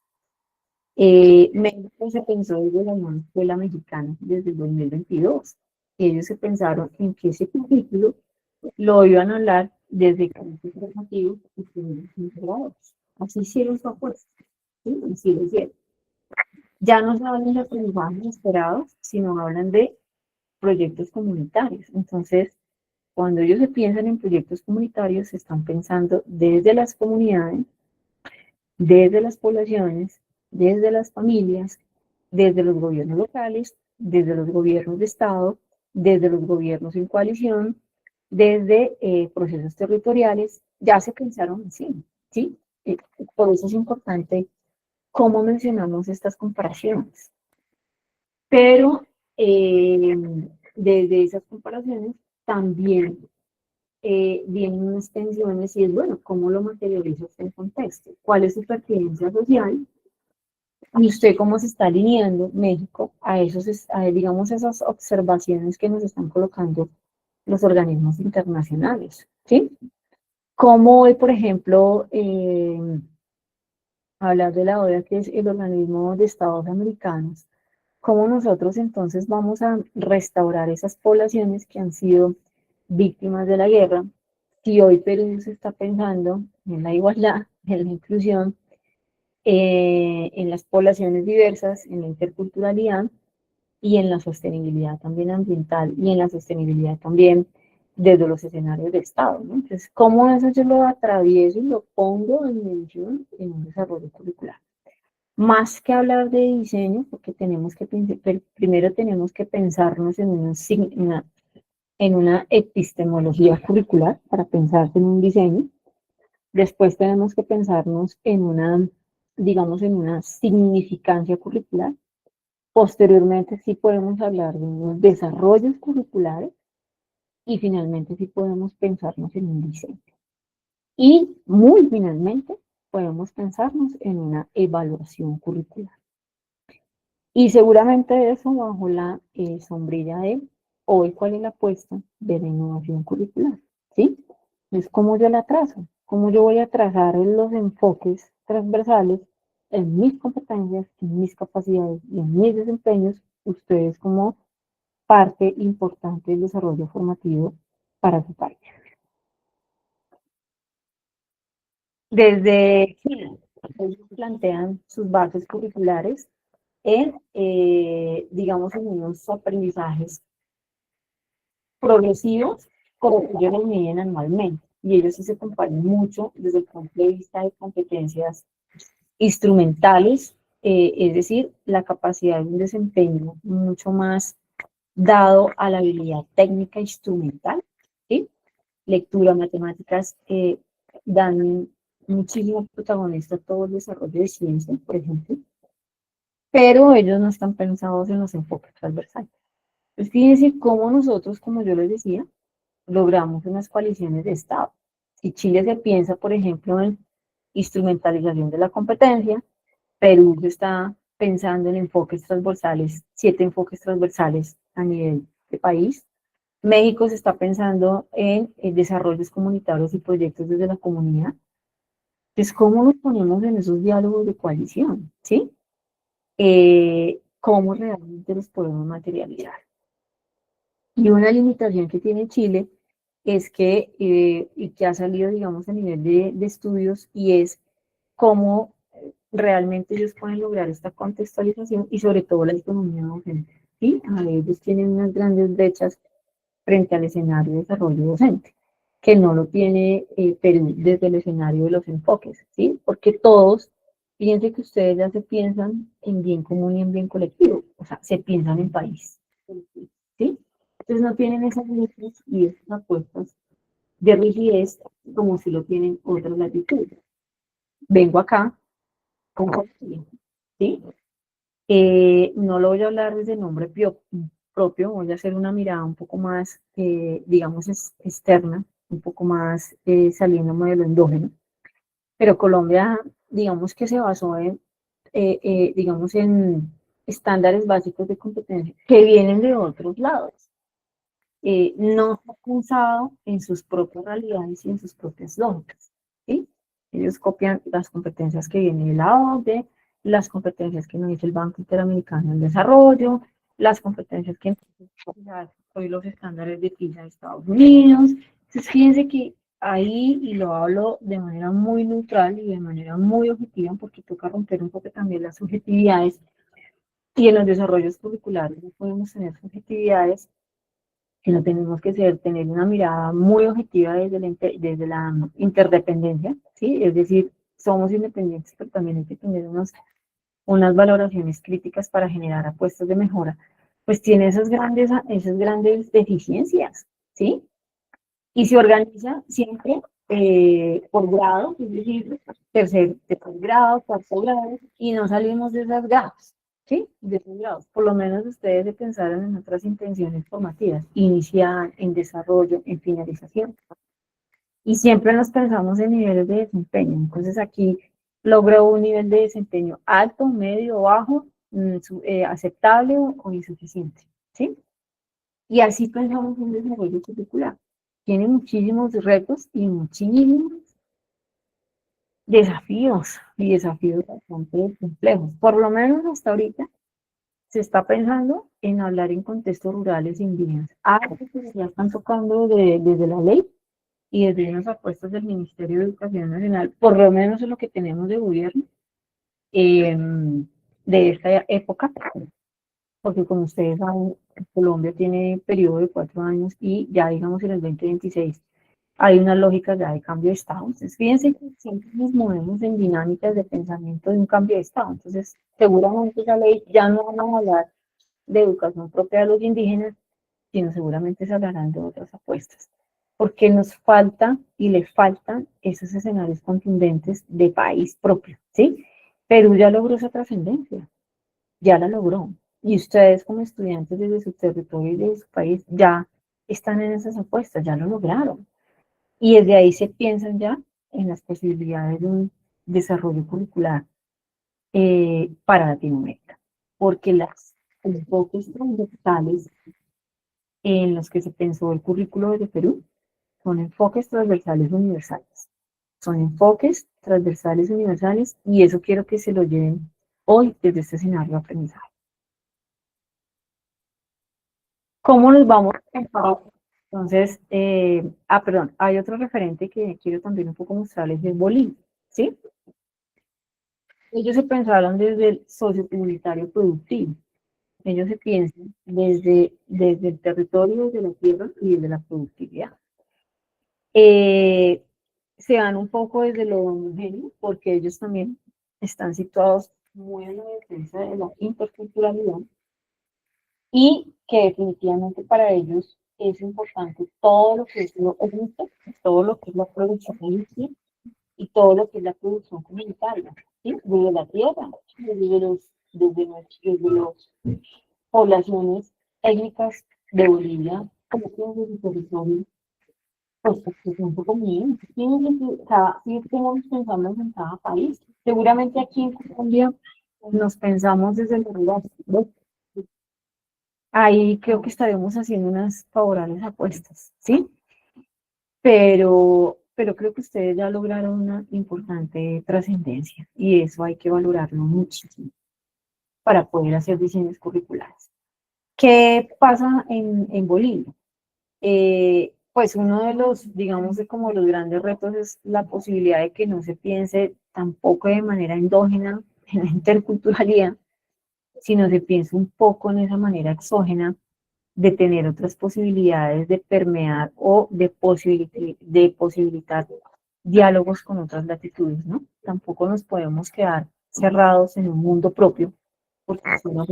S1: México se pensó desde la nueva escuela mexicana desde el 2022. Ellos se pensaron en que ese currículo lo iban a hablar desde campus formativos y primeros integrados. Así hicieron su apuesta, ¿sí? Así lo hicieron. Ya no se hablan de aprendizajes esperados, sino hablan de proyectos comunitarios. Entonces, cuando ellos se piensan en proyectos comunitarios, se están pensando desde las comunidades, desde las poblaciones, desde las familias, desde los gobiernos locales, desde los gobiernos de Estado, desde los gobiernos en coalición, desde procesos territoriales, ya se pensaron así, ¿sí? Por eso es importante cómo mencionamos estas comparaciones. Pero desde esas comparaciones también vienen unas tensiones y es, bueno, ¿cómo lo materializa usted en contexto? ¿Cuál es su pertinencia social? Y usted cómo se está alineando México a digamos, esas observaciones que nos están colocando los organismos internacionales, ¿sí? Como hoy, por ejemplo, hablar de la OEA, que es el organismo de Estados Americanos, cómo nosotros entonces vamos a restaurar esas poblaciones que han sido víctimas de la guerra, si hoy Perú se está pensando en la igualdad, en la inclusión, en las poblaciones diversas, en la interculturalidad y en la sostenibilidad también ambiental y en la sostenibilidad también desde los escenarios de Estado, ¿no? Entonces, ¿cómo eso yo lo atravieso y lo pongo en mención en un desarrollo curricular? Más que hablar de diseño, porque tenemos que primero tenemos que pensarnos en una epistemología curricular para pensar en un diseño. Después tenemos que pensarnos en una, digamos, en una significancia curricular. Posteriormente sí podemos hablar de unos desarrollos curriculares y finalmente sí podemos pensarnos en un diseño. Y muy finalmente podemos pensarnos en una evaluación curricular. Y seguramente eso bajo la sombrilla de hoy cuál es la apuesta de la innovación curricular, ¿sí? Es cómo yo la trazo, cómo yo voy a trazar los enfoques transversales en mis competencias, en mis capacidades y en mis desempeños, ustedes como parte importante del desarrollo formativo para su país. Desde Chile, ellos plantean sus bases curriculares en, digamos, en unos aprendizajes progresivos, como que ellos los miden anualmente. Y ellos sí se comparan mucho desde el punto de vista de competencias instrumentales, es decir, la capacidad de un desempeño mucho más dado a la habilidad técnica instrumental, ¿sí? Lectura, matemáticas, dan muchísimo protagonista a todo el desarrollo de ciencia, por ejemplo, pero ellos no están pensados en los enfoques transversales. Pues fíjense cómo nosotros, como yo les decía, logramos unas coaliciones de Estado. Si Chile se piensa, por ejemplo, en instrumentalización de la competencia, Perú se está pensando en enfoques transversales, 7 enfoques transversales a nivel de país. México se está pensando en desarrollos comunitarios y proyectos desde la comunidad. Entonces, ¿cómo nos ponemos en esos diálogos de coalición? ¿Sí? ¿Cómo realmente los podemos materializar? Y una limitación que tiene Chile es que, y que ha salido, digamos, a nivel de estudios, y es cómo realmente ellos pueden lograr esta contextualización y sobre todo la autonomía docente. ¿Sí? Ellos tienen unas grandes brechas frente al escenario de desarrollo docente, que no lo tiene Perú desde el escenario de los enfoques, ¿sí? Porque todos, fíjense que ustedes ya se piensan en bien común y en bien colectivo, o sea, se piensan en país, ¿sí? Entonces no tienen esas letras y esas apuestas de rigidez como si lo tienen otras latitudes. Vengo acá con Colombia, ¿sí? No lo voy a hablar desde el nombre propio, voy a hacer una mirada un poco más, digamos, externa, un poco más saliéndome de lo endógeno. Pero Colombia, digamos que se basó digamos, en estándares básicos de competencia que vienen de otros lados. No se ha pensado en sus propias realidades y en sus propias lógicas, ¿sí? Ellos copian las competencias que vienen de la OCDE, las competencias que nos dice el Banco Interamericano del Desarrollo, las competencias que hoy los estándares de PISA de Estados Unidos. Entonces, fíjense que ahí, y lo hablo de manera muy neutral y de manera muy objetiva, porque toca romper un poco también las subjetividades, y en los desarrollos curriculares no podemos tener subjetividades, sino tenemos que tener una mirada muy objetiva desde la interdependencia, ¿sí? Es decir, somos independientes, pero también hay que tener unas valoraciones críticas para generar apuestas de mejora. Pues tiene esas grandes deficiencias, ¿sí? Y se organiza siempre por grado, es decir, tercer grado, cuarto grado, y no salimos de esas grados, ¿sí? De esos grados. Por lo menos ustedes se pensaron en otras intenciones formativas, inicial, en desarrollo, en finalización. y siempre nos pensamos en niveles de desempeño. Entonces aquí logro un nivel de desempeño alto, medio, bajo, aceptable o insuficiente, ¿sí? Y así pensamos en desarrollo curricular. Tiene muchísimos retos y muchísimos desafíos y desafíos bastante complejos. Por lo menos hasta ahorita se está pensando en hablar en contextos rurales indígenas. Algo que ya están tocando desde la ley y desde unas apuestas del Ministerio de Educación Nacional, por lo menos es lo que tenemos de gobierno eh, de esta época, porque como ustedes saben, Colombia tiene periodo de 4 años y ya digamos en el 2026 hay unas lógicas ya de cambio de Estado. Entonces, fíjense que siempre nos movemos en dinámicas de pensamiento de un cambio de Estado. Entonces, seguramente esa ley ya no vamos a hablar de educación propia de los indígenas, sino seguramente se hablarán de otras apuestas. Porque nos falta y le faltan esos escenarios contundentes de país propio, ¿sí? Perú ya logró esa trascendencia, ya la logró. Y ustedes como estudiantes desde su territorio y de su país ya están en esas apuestas, ya lo lograron. Y desde ahí se piensan ya en las posibilidades de un desarrollo curricular para Latinoamérica, porque los enfoques transversales en los que se pensó el currículo de Perú son enfoques transversales universales. Son enfoques transversales universales y eso quiero que se lo lleven hoy desde este escenario de aprendizaje. ¿Cómo nos vamos a comparar? Entonces, perdón, hay otro referente que quiero también un poco mostrarles, es Bolivia, ¿sí? Ellos se pensaron desde el sociocomunitario productivo. Ellos se piensan desde el territorio, desde la tierra y desde la productividad. Se dan un poco desde lo homogéneo, porque ellos también están situados muy en la defensa de la interculturalidad y que definitivamente para ellos es importante todo lo que es lo étnico, todo lo que es la producción agrícola y todo lo que es la producción comunitaria, ¿sí? Desde la tierra, desde las poblaciones étnicas de Bolivia, como que desde su territorio, pues se siente conmigo. Sí tenemos pensamos en cada país. Seguramente aquí en Colombia nos pensamos desde el rural, ¿no? Ahí creo que estaremos haciendo unas favorables apuestas, ¿sí? Pero creo que ustedes ya lograron una importante trascendencia y eso hay que valorarlo muchísimo para poder hacer diseños curriculares. ¿Qué pasa en Bolivia? Pues uno de los, digamos, de como los grandes retos es la posibilidad de que no se piense tampoco de manera endógena en la interculturalidad, sino se piense un poco en esa manera exógena de tener otras posibilidades de permear o de posibilitar diálogos con otras latitudes, ¿no? Tampoco nos podemos quedar cerrados en un mundo propio, porque son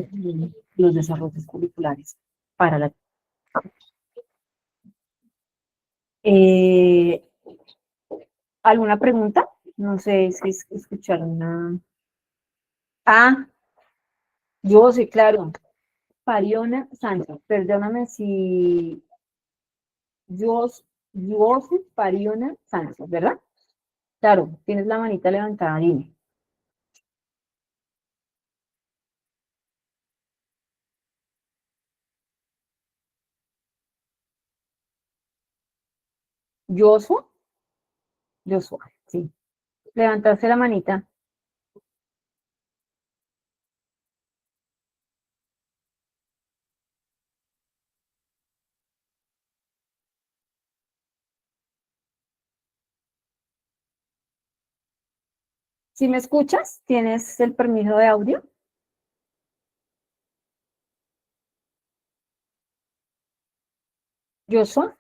S1: los desarrollos curriculares para la... Eh, ¿Alguna pregunta? No sé si escucharon una... Ah, yo sí, claro. Pariona Sánchez, perdóname si yo, yo soy Pariona Sánchez, ¿verdad? Claro, tienes la manita levantada, dime. Joshua, Joshua, sí. Levantaste la manita. ¿Sí me escuchas? ¿Tienes el permiso de audio? Joshua.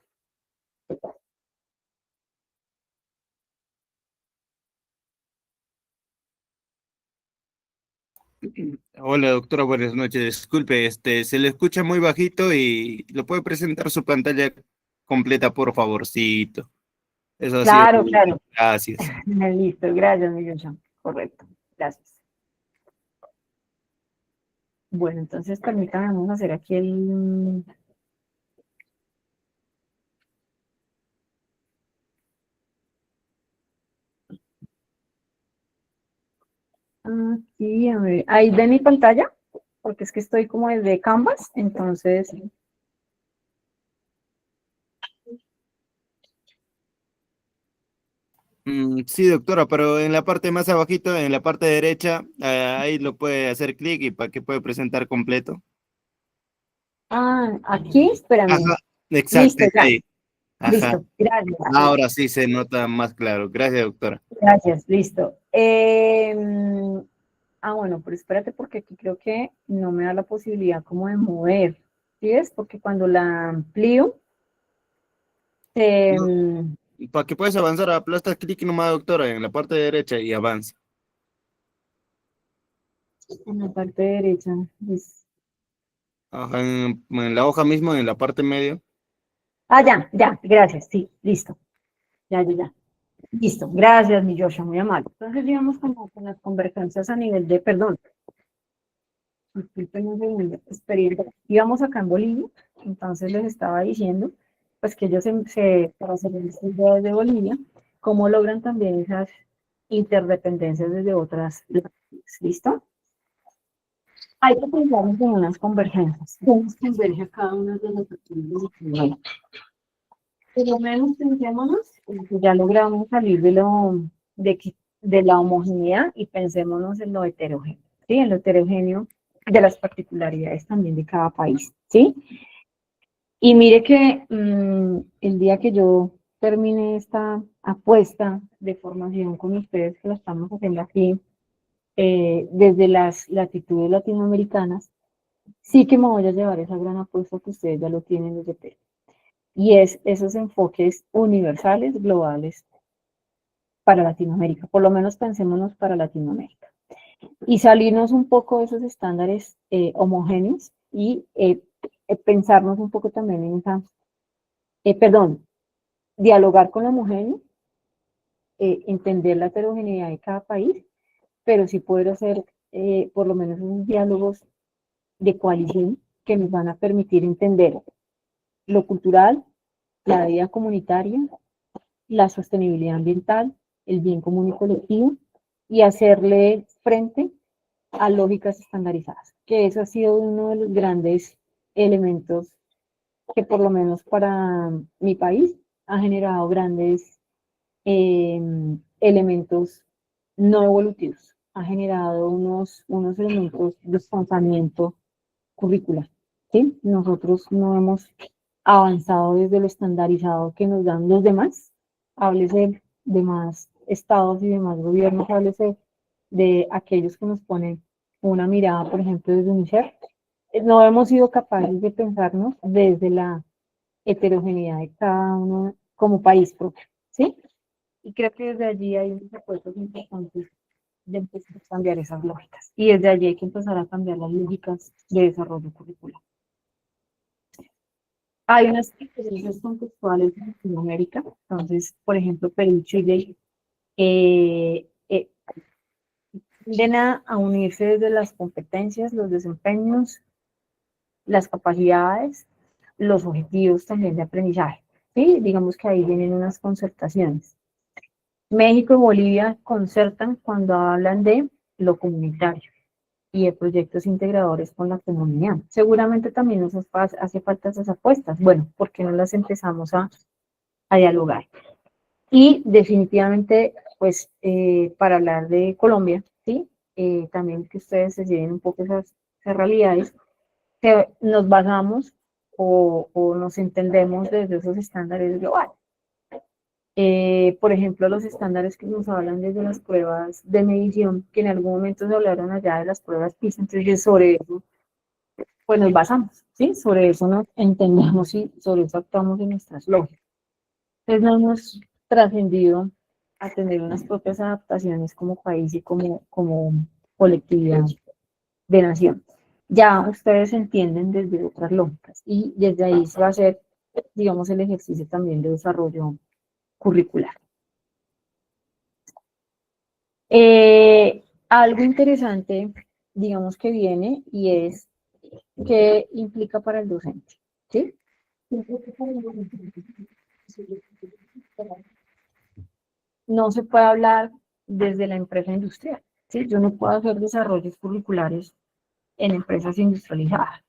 S4: Hola, doctora, buenas noches. Disculpe, se le escucha muy bajito y lo puede presentar su pantalla completa, por favorcito. Eso ha sido.
S1: Claro, claro.
S4: Gracias.
S1: Listo, gracias, mi Joshua. Correcto, gracias. Bueno, entonces permítanme, vamos a hacer aquí el... Aquí, a ver, ahí ven mi pantalla, porque es que estoy como desde Canvas, entonces...
S4: Sí, doctora, pero en la parte más abajito, en la parte derecha, ahí lo puede hacer clic y para que pueda presentar completo.
S1: Aquí, espérame.
S4: Ajá, exacto,
S1: Listo, ya,
S4: ahí. Ajá,
S1: listo, gracias.
S4: ahora sí se nota más claro. Gracias, doctora.
S1: Gracias, listo. Bueno, pero espérate porque aquí creo que no me da la posibilidad como de mover, ¿sí ves? Porque cuando la amplío,
S4: No,
S1: en
S4: para que puedas avanzar, aplastas clic nomás, doctora, en la parte derecha y avanza.
S1: la parte derecha,
S4: Ajá, en la hoja mismo, en la parte medio.
S1: ya, gracias, sí, listo, ya. Listo, gracias, mi Joshua, muy amable. Entonces, digamos como con las convergencias a nivel de, perdón, disculpen un segundo, experiencia. Íbamos acá en Bolivia, entonces les estaba diciendo, pues que ellos para hacer el de Bolivia, cómo logran también esas interdependencias desde otras latitudes. ¿Listo? Hay que pensar en unas convergencias. ¿Cómo converge cada una de las latitudes? Bueno, por lo menos pensémonos, que ya logramos salir de la homogeneidad y pensémonos en lo heterogéneo, ¿sí? En lo heterogéneo de las particularidades también de cada país, ¿sí? Y mire que el día que yo termine esta apuesta de formación con ustedes, que la estamos haciendo aquí, desde las latitudes latinoamericanas, sí que me voy a llevar esa gran apuesta que ustedes ya lo tienen desde Perú. Y es esos enfoques universales, globales, para Latinoamérica, por lo menos pensémonos para Latinoamérica. Y salirnos un poco de esos estándares homogéneos y pensarnos un poco también en esa, dialogar con lo homogéneo, entender la heterogeneidad de cada país, pero sí poder hacer por lo menos unos diálogos de coalición que nos van a permitir entender lo cultural, la vida comunitaria, la sostenibilidad ambiental, el bien común y colectivo, y hacerle frente a lógicas estandarizadas, que eso ha sido uno de los grandes elementos que por lo menos para mi país ha generado grandes elementos no evolutivos, ha generado unos elementos de pensamiento curricular, ¿sí? Nosotros no hemos avanzado desde lo estandarizado que nos dan los demás, háblese de más estados y demás gobiernos, háblese de aquellos que nos ponen una mirada, por ejemplo, desde UNICEF. No hemos sido capaces de pensarnos desde la heterogeneidad de cada uno como país propio, ¿sí? Y creo que desde allí hay unos acuerdos importantes de empezar a cambiar esas lógicas. Y desde allí hay que empezar a cambiar las lógicas de desarrollo curricular. Hay unas diferencias contextuales en Latinoamérica, entonces, por ejemplo, Perú y Chile tienden a unirse desde las competencias, los desempeños, las capacidades, los objetivos también de aprendizaje. ¿Sí? Digamos que ahí vienen unas concertaciones. México y Bolivia concertan cuando hablan de lo comunitario y de proyectos integradores con la comunidad. Seguramente también nos hace falta esas apuestas. Bueno, ¿por qué no las empezamos a dialogar? Y definitivamente, pues, para hablar de Colombia, ¿sí? También que ustedes se lleven un poco esas realidades, que nos basamos o nos entendemos desde esos estándares globales. Por ejemplo, los estándares que nos hablan desde las pruebas de medición, que en algún momento se hablaron allá de las pruebas PISA, entonces sobre eso, pues nos basamos, ¿sí? Sobre eso nos entendemos y sobre eso actuamos en nuestras lógicas. Entonces no hemos trascendido a tener unas propias adaptaciones como país y como colectividad de nación. Ya ustedes entienden desde otras lógicas y desde ahí se va a hacer, digamos, el ejercicio también de desarrollo curricular. Algo interesante, digamos, que viene y es qué implica para el docente, ¿sí? No se puede hablar desde la empresa industrial, ¿sí? Yo no puedo hacer desarrollos curriculares en empresas industrializadas.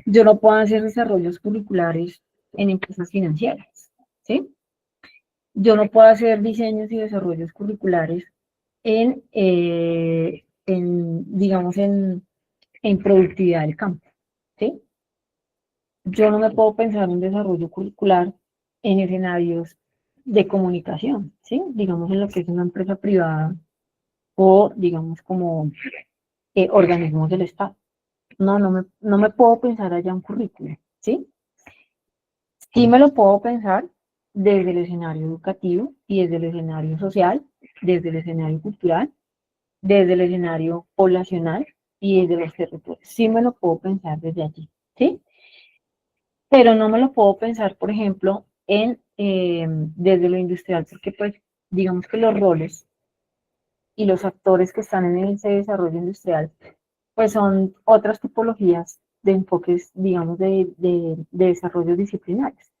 S1: Yo no puedo hacer desarrollos curriculares en empresas financieras, ¿sí? Yo no puedo hacer diseños y desarrollos curriculares digamos, en productividad del campo, ¿sí? Yo no me puedo pensar un desarrollo curricular en escenarios de comunicación, ¿sí? Digamos en lo que es una empresa privada o, digamos, como organismos del Estado. No me puedo pensar allá un currículum, ¿sí? Sí me lo puedo pensar desde el escenario educativo y desde el escenario social, desde el escenario cultural, desde el escenario poblacional y desde los territorios. Sí me lo puedo pensar desde allí, ¿sí? Pero no me lo puedo pensar, por ejemplo, desde lo industrial, porque pues digamos que los roles y los actores que están en ese desarrollo industrial, pues son otras tipologías de enfoques, digamos, de desarrollo disciplinarios.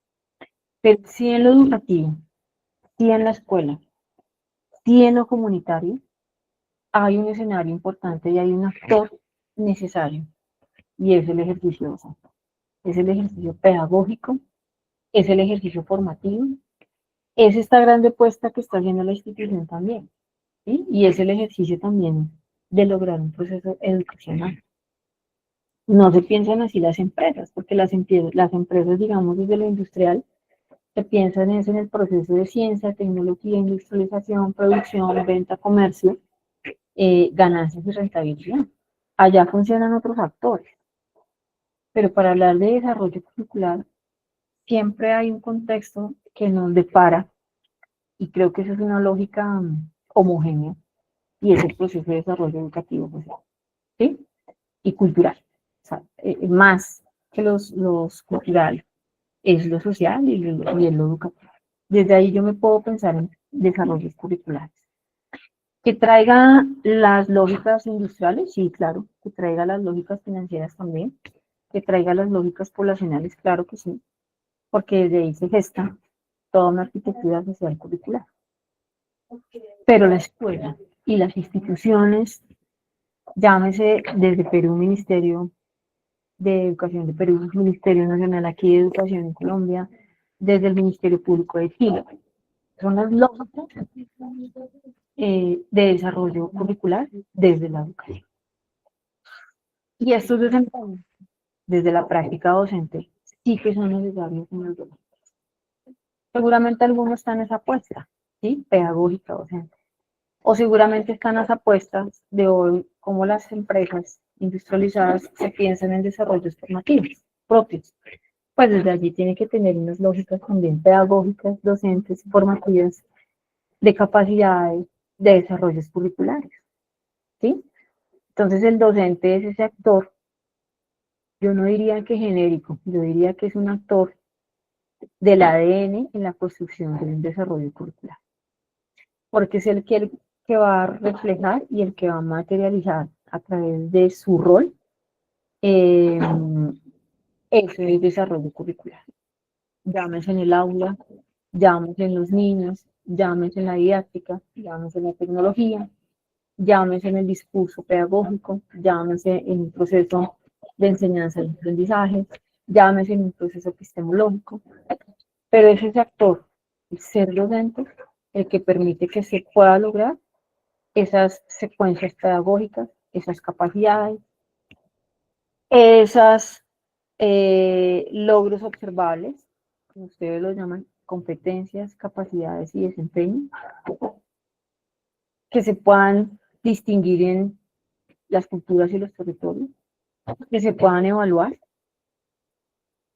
S1: Pero sí en lo educativo, sí en la escuela, sí en lo comunitario, hay un escenario importante y hay un actor necesario, y es el ejercicio docente. Es el ejercicio pedagógico, es el ejercicio formativo, es esta gran apuesta que está haciendo la institución también, ¿sí? Y es el ejercicio también de lograr un proceso educacional. No se piensan así las empresas, porque las empresas, digamos, desde lo industrial, se piensan en el proceso de ciencia, tecnología, industrialización, producción, venta, comercio, ganancias y rentabilidad. Allá funcionan otros actores, pero para hablar de desarrollo curricular, siempre hay un contexto que nos depara, y creo que esa es una lógica homogénea, y es el proceso de desarrollo educativo social, ¿sí? Y cultural. O sea, más que los culturales, es lo social y es lo educativo. Desde ahí yo me puedo pensar en desarrollos curriculares. Que traiga las lógicas industriales, sí, claro. Que traiga las lógicas financieras también. Que traiga las lógicas poblacionales, claro que sí. Porque desde ahí se gesta toda una arquitectura social curricular. Pero la escuela y las instituciones, llámese desde Perú, Ministerio de Educación de Perú, Ministerio Nacional aquí de Educación en Colombia, desde el Ministerio Público de Chile, son las lógicas de desarrollo curricular desde la educación. Y estos desempeños desde la práctica docente sí que son necesarios en los docentes. Seguramente algunos están en esa apuesta, ¿sí? Pedagógica docente. O seguramente están las apuestas de hoy, como las empresas industrializadas se piensan en desarrollos formativos propios. Pues desde allí tiene que tener unas lógicas también pedagógicas, docentes, formativas, de capacidades, de desarrollos curriculares, ¿sí? Entonces el docente es ese actor, yo no diría que genérico, yo diría que es un actor del ADN en la construcción de un desarrollo curricular, porque es el que va a reflejar y el que va a materializar a través de su rol ese desarrollo curricular. Llámese en el aula, llámese en los niños, llámese en la didáctica, llámese en la tecnología, llámese en el discurso pedagógico, llámese en un proceso de enseñanza y aprendizaje, llámese en un proceso epistemológico, pero es ese actor, el ser docente, el que permite que se pueda lograr esas secuencias pedagógicas, esas capacidades, esas logros observables, como ustedes los llaman, competencias, capacidades y desempeño, que se puedan distinguir en las culturas y los territorios, que se puedan evaluar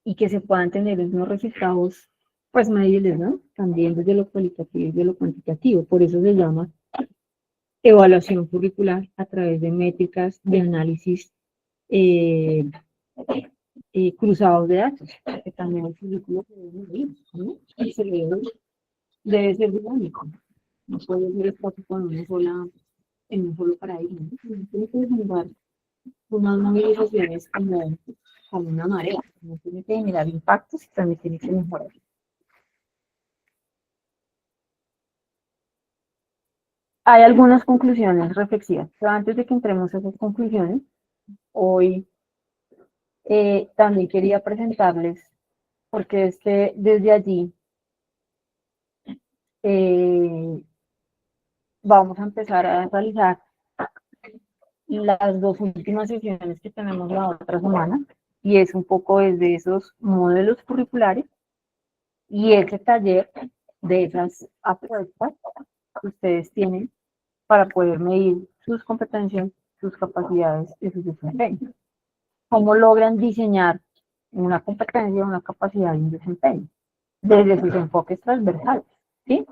S1: y que se puedan tener unos resultados pues medibles, ¿no? También desde lo cualitativo y de lo cuantitativo. Por eso se llama evaluación curricular a través de métricas de análisis cruzados de datos, que también el currículo se debe medir, ¿no? Y se debe ser dinámico, no puede ser estático en un solo paradigma, ¿no? Tiene que generar unas movilizaciones como una marea, no tiene que generar impactos y también tiene que mejorar. hay algunas conclusiones reflexivas, pero antes de que entremos a esas conclusiones, hoy también quería presentarles, porque es que desde allí vamos a empezar a realizar las dos últimas sesiones que tenemos la otra semana, y es un poco desde esos modelos curriculares y ese taller de esas apuestas que ustedes tienen para poder medir sus competencias, sus capacidades y sus desempeños. ¿Cómo logran diseñar una competencia, una capacidad y un desempeño? Desde sus enfoques transversales, ¿sí?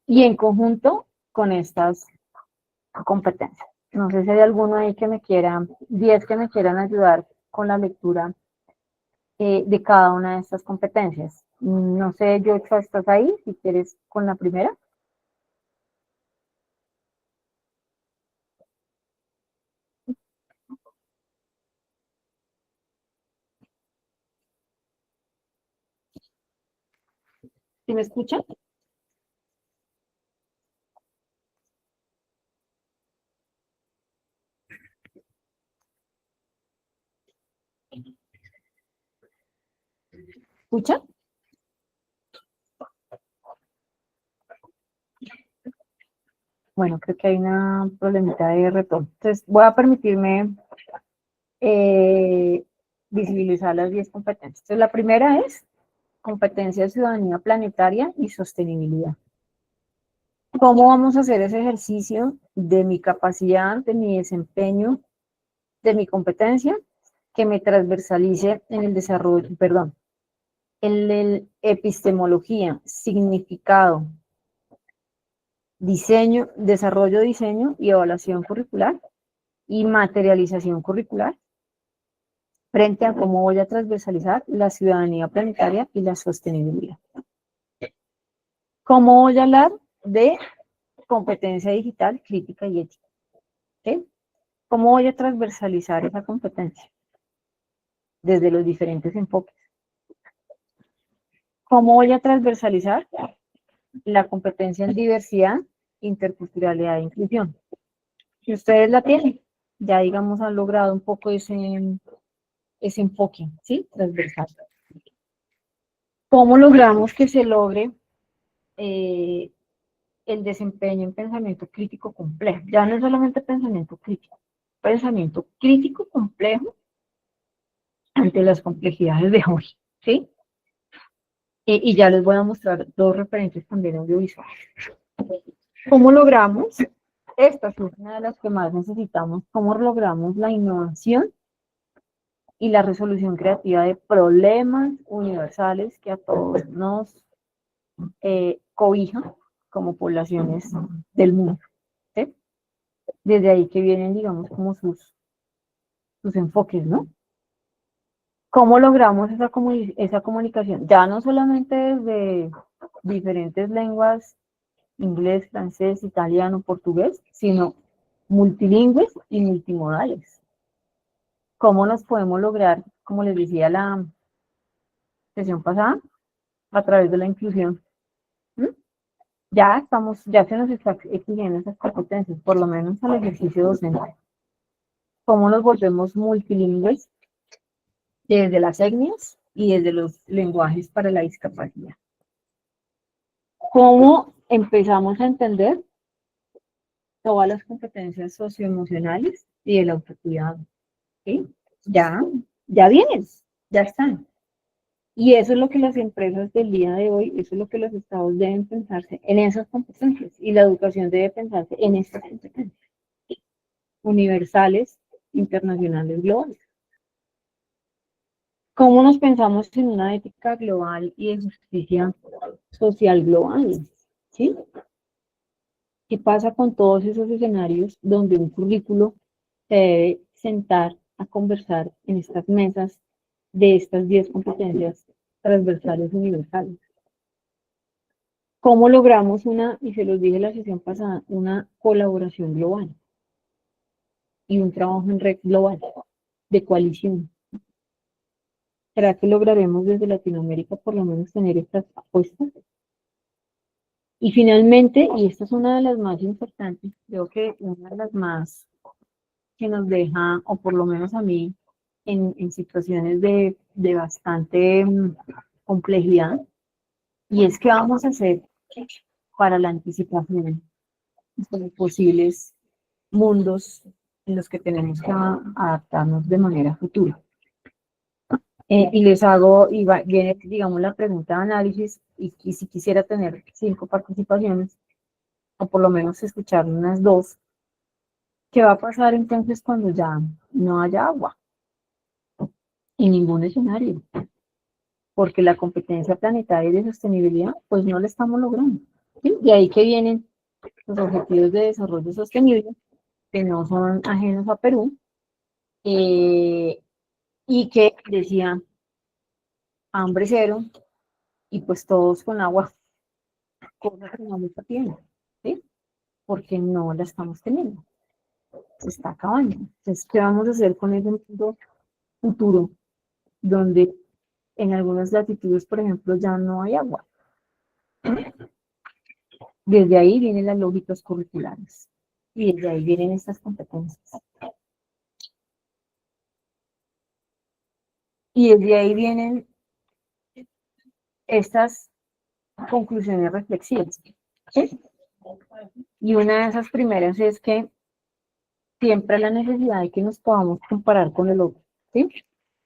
S1: Y en conjunto con estas competencias. No sé si hay alguno ahí que me quiera, 10 que me quieran ayudar con la lectura de cada una de estas competencias. No sé, Yochoa, ¿estás ahí? Si quieres con la primera. ¿Sí me escuchan? ¿Escuchan? Bueno, creo que hay una problemita de retorno. Entonces, voy a permitirme visibilizar las 10 competencias. Entonces, la primera es competencia de ciudadanía planetaria y sostenibilidad. ¿Cómo vamos a hacer ese ejercicio de mi capacidad, de mi desempeño, de mi competencia, que me transversalice en el desarrollo, perdón, en la epistemología, significado, diseño, desarrollo, diseño y evaluación curricular y materialización curricular frente a cómo voy a transversalizar la ciudadanía planetaria y la sostenibilidad? ¿Cómo voy a hablar de competencia digital, crítica y ética? ¿Sí? ¿Cómo voy a transversalizar esa competencia? Desde los diferentes enfoques. ¿Cómo voy a transversalizar la competencia en diversidad, interculturalidad e inclusión? Si ustedes la tienen, ya digamos han logrado un poco ese enfoque, ¿sí? Transversal. ¿Cómo logramos que se logre el desempeño en pensamiento crítico complejo? Ya no es solamente pensamiento crítico complejo ante las complejidades de hoy, ¿sí? Y ya les voy a mostrar dos referentes también audiovisuales. ¿Cómo logramos? Esta es una de las que más necesitamos. ¿Cómo logramos la innovación y la resolución creativa de problemas universales que a todos nos cobijan como poblaciones del mundo? ¿Sí? Desde ahí que vienen, digamos, como sus enfoques, ¿no? ¿Cómo logramos esa comunicación? Ya no solamente desde diferentes lenguas, inglés, francés, italiano, portugués, sino multilingües y multimodales. ¿Cómo nos podemos lograr, como les decía la sesión pasada, a través de la inclusión? ¿Mm? Ya se nos está exigiendo esas competencias, por lo menos al ejercicio docente. ¿Cómo nos volvemos multilingües desde las etnias y desde los lenguajes para la discapacidad? ¿Cómo empezamos a entender todas las competencias socioemocionales y el autocuidado? ¿Sí? Ya vienen, ya están. Y eso es lo que las empresas del día de hoy, eso es lo que los estados deben pensarse en esas competencias, y la educación debe pensarse en estas competencias universales, internacionales, globales. ¿Cómo nos pensamos en una ética global y de justicia social global? ¿Sí? ¿Qué pasa con todos esos escenarios donde un currículo se debe sentar a conversar en estas mesas de estas 10 competencias transversales universales? ¿Cómo logramos y se los dije la sesión pasada, una colaboración global y un trabajo en red global, de coalición? ¿Será que lograremos desde Latinoamérica por lo menos tener estas apuestas? Y finalmente, y esta es una de las más importantes, creo que una de las más que nos deja, o por lo menos a mí, en situaciones de bastante complejidad, y es que vamos a hacer para la anticipación de los posibles mundos en los que tenemos que adaptarnos de manera futura. Y les hago, viene, digamos, la pregunta de análisis, y si quisiera tener 5 participaciones, o por lo menos escuchar unas 2, ¿qué va a pasar entonces cuando ya no haya agua en ningún escenario? Porque la competencia planetaria de sostenibilidad, pues no la estamos logrando. ¿Sí? De ahí que vienen los objetivos de desarrollo sostenible, que no son ajenos a Perú, y que decía hambre cero, y pues todos con agua, cosa que no está teniendo, ¿sí? Porque no la estamos teniendo, se está acabando. Entonces, ¿qué vamos a hacer con ese mundo futuro, donde en algunas latitudes, por ejemplo, ya no hay agua? Desde ahí vienen las lógicas curriculares, y desde ahí vienen estas competencias. Y desde ahí vienen estas conclusiones reflexivas, ¿sí? Y una de esas primeras es que siempre la necesidad de que nos podamos comparar con el otro, ¿sí?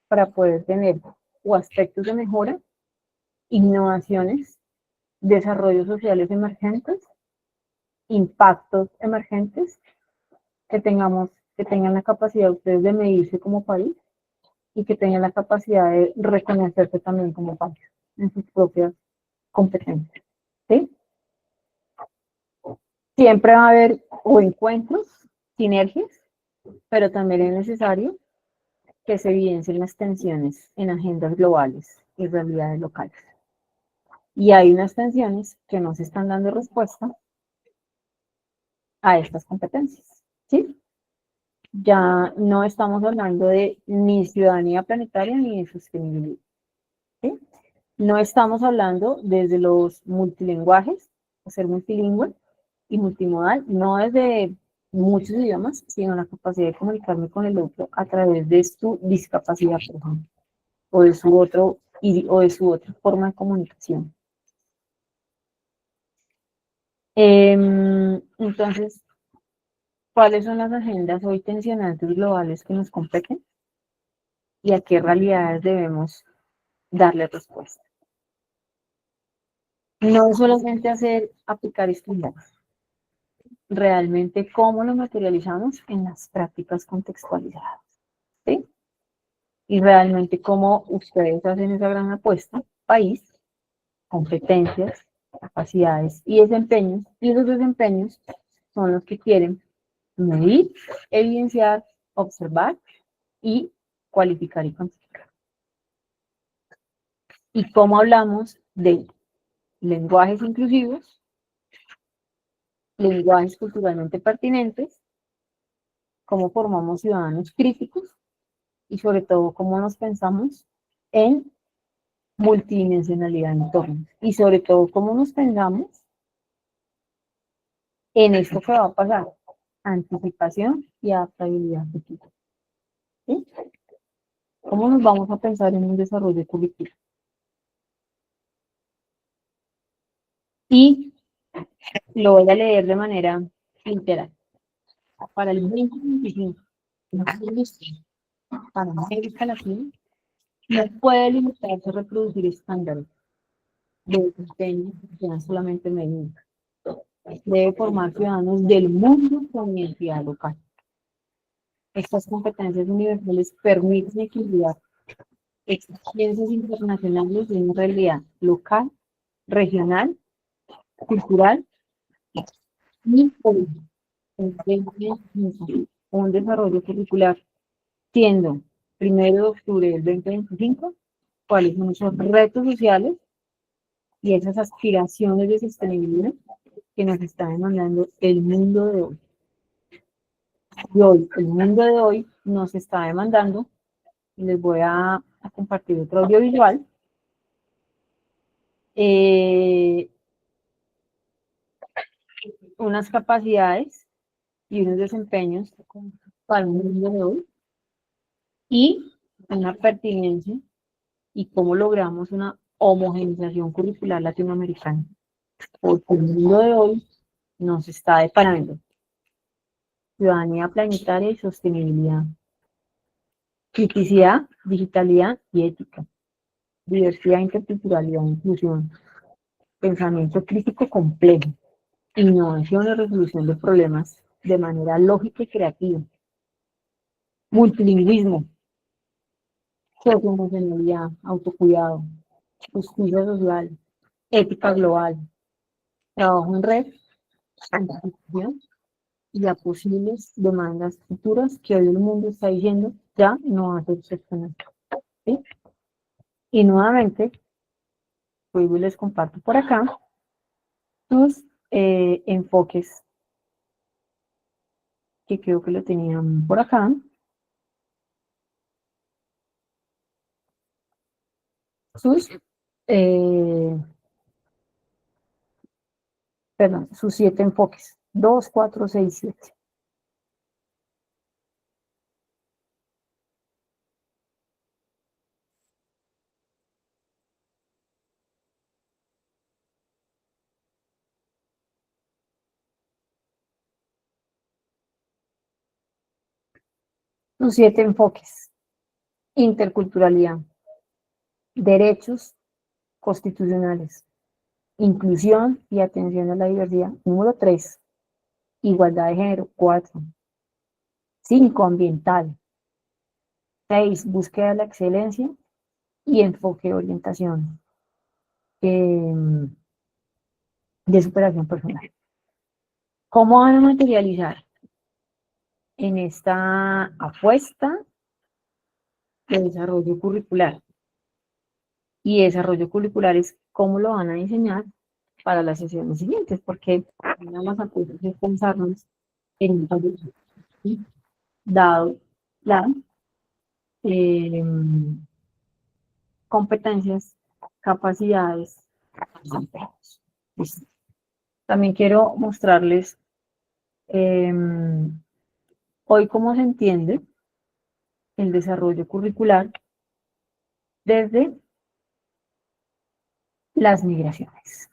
S1: Para poder tener o aspectos de mejora, innovaciones, desarrollos sociales emergentes, impactos emergentes, que tengan la capacidad ustedes de medirse como país, y que tengan la capacidad de reconocerse también como país en sus propias competencias, ¿sí? Siempre va a haber o encuentros, sinergias, pero también es necesario que se evidencien las tensiones en agendas globales y realidades locales. Y hay unas tensiones que no se están dando respuesta a estas competencias, ¿sí? Ya no estamos hablando de ni ciudadanía planetaria ni de sostenibilidad, ¿sí? No estamos hablando desde los multilenguajes, o ser multilingüe y multimodal, no desde muchos idiomas, sino la capacidad de comunicarme con el otro a través de su discapacidad, por ejemplo, o de su otra forma de comunicación. Entonces, ¿cuáles son las agendas hoy tensionantes globales que nos competen? ¿Y a qué realidades debemos darle respuesta? No solamente aplicar estándares, realmente cómo lo materializamos en las prácticas contextualizadas, ¿sí? Y realmente cómo ustedes hacen esa gran apuesta, país, competencias, capacidades y desempeños, y esos desempeños son los que quieren medir, evidenciar, observar y cualificar y cuantificar. Y cómo hablamos de lenguajes inclusivos, lenguajes culturalmente pertinentes, cómo formamos ciudadanos críticos, y sobre todo cómo nos pensamos en multidimensionalidad en entornos, y sobre todo cómo nos pensamos en esto que va a pasar, anticipación y adaptabilidad futura, ¿sí? ¿Cómo nos vamos a pensar en un desarrollo curricular? Y lo voy a leer de manera literal. Para el 2025, para América Latina, no puede limitarse a reproducir estándares de desempeño que sean solamente medidos. Debe formar ciudadanos del mundo con identidad local. Estas competencias universales permiten equilibrar experiencias internacionales de una realidad local, regional, cultural y política. Un desarrollo curricular, siendo 1 de octubre del 2025, cuáles son esos retos sociales y esas aspiraciones de sostenibilidad que nos está demandando el mundo de hoy. Y hoy, el mundo de hoy nos está demandando, y les voy a compartir otro audiovisual, unas capacidades y unos desempeños para un mundo de hoy y una pertinencia y cómo logramos una homogeneización curricular latinoamericana. Porque el mundo de hoy nos está deparando ciudadanía planetaria y sostenibilidad, criticidad, digitalidad y ética, diversidad, interculturalidad, inclusión, pensamiento crítico complejo, innovación y resolución de problemas de manera lógica y creativa, multilingüismo, socioemocionalidad, autocuidado, justicia social, ética global, trabajo en red, anticipación y a posibles demandas futuras que hoy el mundo está diciendo ya no va a ser excepcional. ¿Sí? Y nuevamente, pues les comparto por acá sus enfoques, que creo que lo tenían por acá. Sus, eh, perdón, sus 7 enfoques. 2, 4, 6, 7. Sus 7 enfoques. Interculturalidad, derechos constitucionales, inclusión y atención a la diversidad. Número 3, igualdad de género. 4, 5, ambiental. 6, búsqueda de la excelencia y enfoque de orientación de superación personal. ¿Cómo van a materializar en esta apuesta de desarrollo curricular? Y desarrollo curricular es cómo lo van a diseñar para las sesiones siguientes, porque nada más acuerdo es pensarnos en un proyecto, ¿sí? Dado las eh, competencias, capacidades, desempeños. Listo. También quiero mostrarles eh, hoy cómo se entiende el desarrollo curricular desde las migraciones.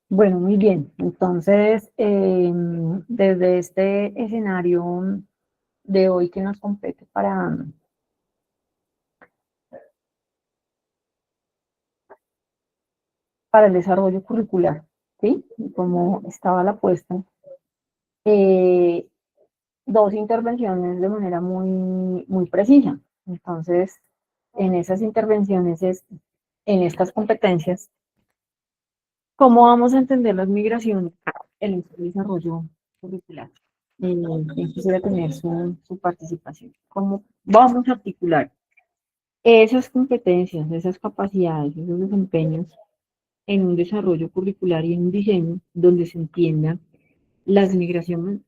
S1: Bueno, muy bien. Entonces, desde este escenario de hoy que nos compete para el desarrollo curricular, ¿sí? Y como estaba la apuesta, eh, dos intervenciones de manera muy precisa. Entonces, en esas intervenciones en estas competencias, ¿cómo vamos a entender las migraciones en el desarrollo curricular? Quisiera tener su participación. ¿Cómo vamos a articular esas competencias, esas capacidades, esos desempeños en un desarrollo curricular y en un diseño donde se entienda las migraciones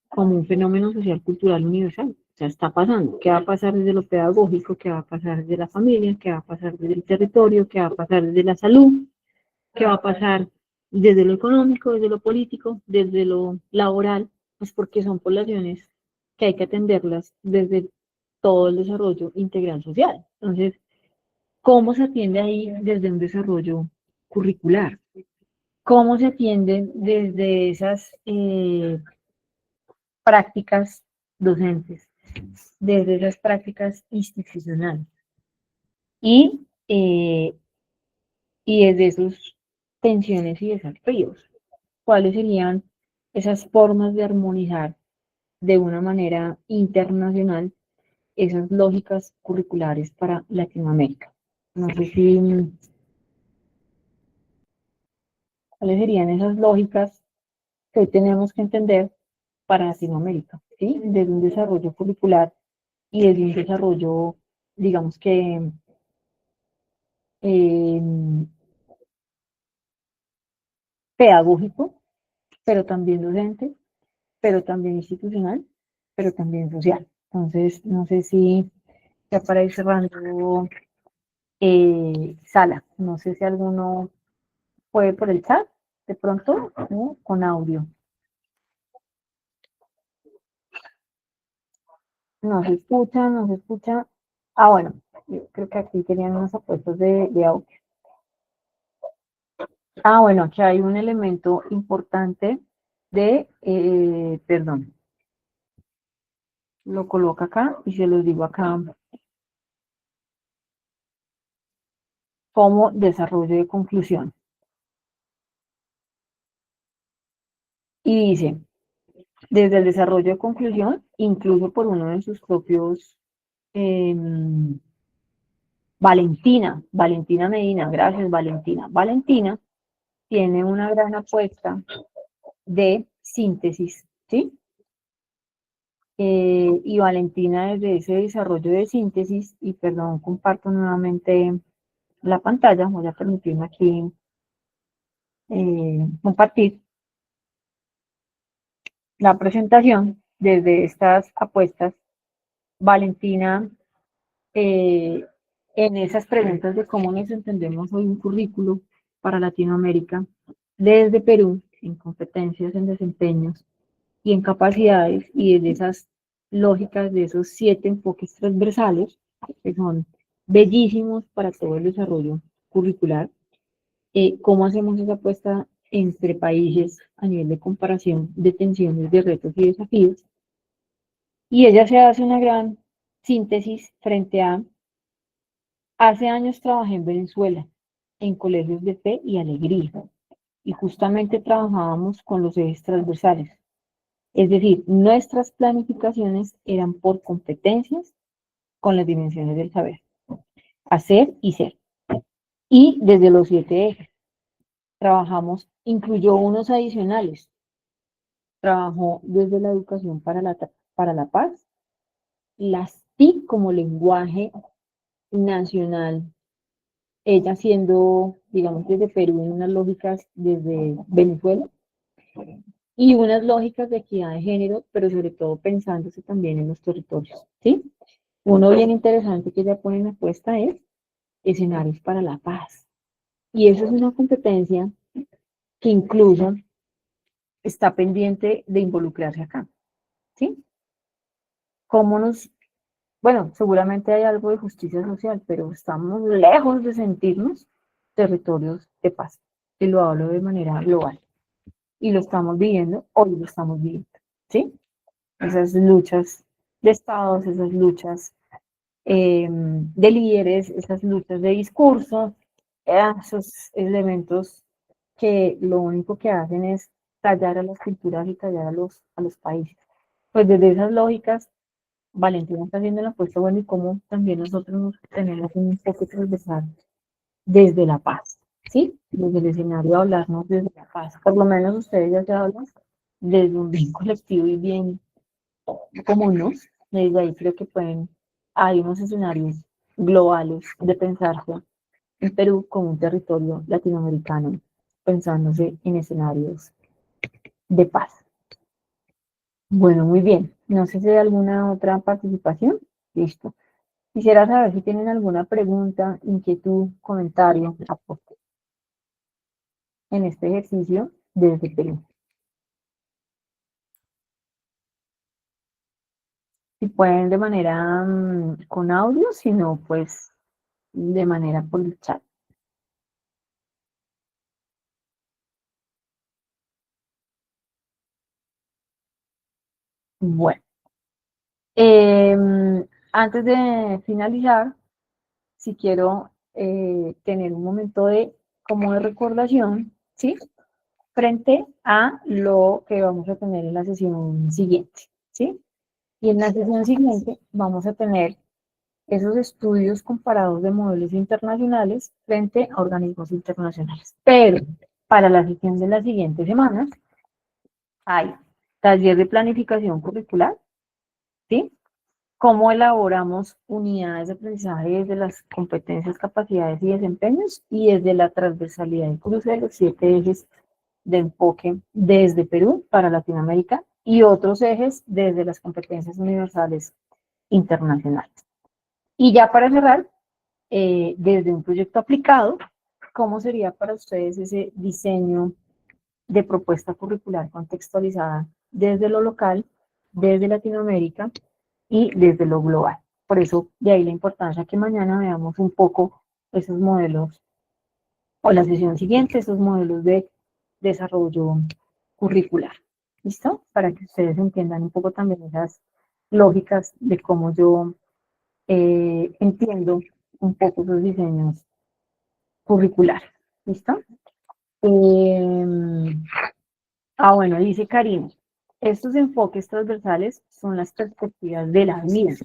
S1: como un fenómeno social cultural universal? O sea, está pasando. ¿Qué va a pasar desde lo pedagógico? ¿Qué va a pasar desde la familia? ¿Qué va a pasar desde el territorio? ¿Qué va a pasar desde la salud? ¿Qué va a pasar desde lo económico, desde lo político, desde lo laboral? Pues porque son poblaciones que hay que atenderlas desde todo el desarrollo integral social. Entonces, ¿cómo se atiende ahí desde un desarrollo curricular? ¿Cómo se atienden desde esas prácticas docentes, desde esas prácticas institucionales y, eh, y desde esos tensiones y desafíos? ¿Cuáles serían esas formas de armonizar de una manera internacional esas lógicas curriculares para Latinoamérica? No sé si, ¿cuáles serían esas lógicas que hoy tenemos que entender para Latinoamérica? ¿Sí? Desde un desarrollo curricular y desde un desarrollo, digamos que, eh, pedagógico, pero también docente, pero también institucional, pero también social. Entonces, no sé si ya para ir cerrando, Sala, no sé si alguno puede por el chat, de pronto, ¿no? Con audio. No se escucha, no se escucha. Ah, bueno, yo creo que aquí tenían unos apuestos de audio. Ah, bueno, aquí hay un elemento importante perdón, lo coloco acá y se los digo acá como desarrollo de conclusión. Y dice, desde el desarrollo de conclusión, incluso por uno de sus propios, eh, Valentina Medina, gracias Valentina. Valentina tiene una gran apuesta de síntesis, ¿sí? Y Valentina desde ese desarrollo de síntesis, y perdón, comparto nuevamente la pantalla, voy a permitirme aquí compartir la presentación desde estas apuestas. Valentina, eh, en esas preguntas de cómo nos entendemos hoy un currículo para Latinoamérica, desde Perú, en competencias, en desempeños y en capacidades, y desde esas lógicas de esos 7 enfoques transversales, que son bellísimos para todo el desarrollo curricular. ¿Cómo hacemos esa apuesta entre países a nivel de comparación de tensiones, de retos y desafíos? Y ella se hace una gran síntesis frente a, hace años trabajé en Venezuela, en colegios de fe y alegría, y justamente trabajábamos con los ejes transversales. Es decir, nuestras planificaciones eran por competencias con las dimensiones del saber, hacer y ser. Y desde los 7 ejes trabajamos, incluyó unos adicionales, trabajó desde la educación para la paz, las TIC como lenguaje nacional, ella siendo, digamos, desde Perú en unas lógicas desde Venezuela, y unas lógicas de equidad de género, pero sobre todo pensándose también en los territorios, ¿sí? Uno bien interesante que ya pone en apuesta es escenarios para la paz. Y eso es una competencia que incluso está pendiente de involucrarse acá, ¿sí? ¿Cómo nos, bueno, seguramente hay algo de justicia social, pero estamos lejos de sentirnos territorios de paz? Y lo hablo de manera global. Y lo estamos viviendo, hoy lo estamos viviendo, ¿sí? Esas luchas de estados, esas luchas de líderes, esas luchas de discurso, esos elementos que lo único que hacen es tallar a las culturas y tallar a los países. Pues desde esas lógicas, Valentina está haciendo la apuesta, bueno, y cómo también nosotros nos tenemos un poco transversal desde la paz, ¿sí? Desde el escenario hablarnos desde la paz. Por lo menos ustedes ya se hablan desde un bien colectivo y bien común, ¿no? Desde ahí creo que hay unos escenarios globales de pensarse en Perú como un territorio latinoamericano, pensándose en escenarios de paz. Bueno, muy bien. No sé si hay alguna otra participación. Listo. Quisiera saber si tienen alguna pregunta, inquietud, comentario, aporte en este ejercicio desde Perú. Si pueden de manera con audio, si no, pues de manera por el chat. Bueno, antes de finalizar, si quiero tener un momento como de recordación, ¿sí? Frente a lo que vamos a tener en la sesión siguiente, ¿sí? Y en la sesión siguiente vamos a tener esos estudios comparados de modelos internacionales frente a organismos internacionales. Pero para la sesión de la siguiente semana hay taller de planificación curricular, ¿sí? Cómo elaboramos unidades de aprendizaje desde las competencias, capacidades y desempeños y desde la transversalidad incluso de los 7 ejes de enfoque desde Perú para Latinoamérica y otros ejes desde las competencias universales internacionales. Y ya para cerrar, desde un proyecto aplicado, ¿cómo sería para ustedes ese diseño de propuesta curricular contextualizada desde lo local, desde Latinoamérica y desde lo global? Por eso, de ahí la importancia que mañana veamos un poco esos modelos, o la sesión siguiente, esos modelos de desarrollo curricular. ¿Listo? Para que ustedes entiendan un poco también esas lógicas de cómo yo entiendo un poco los diseños curriculares. ¿Listo? Bueno, dice Karina, estos enfoques transversales son las perspectivas de la vida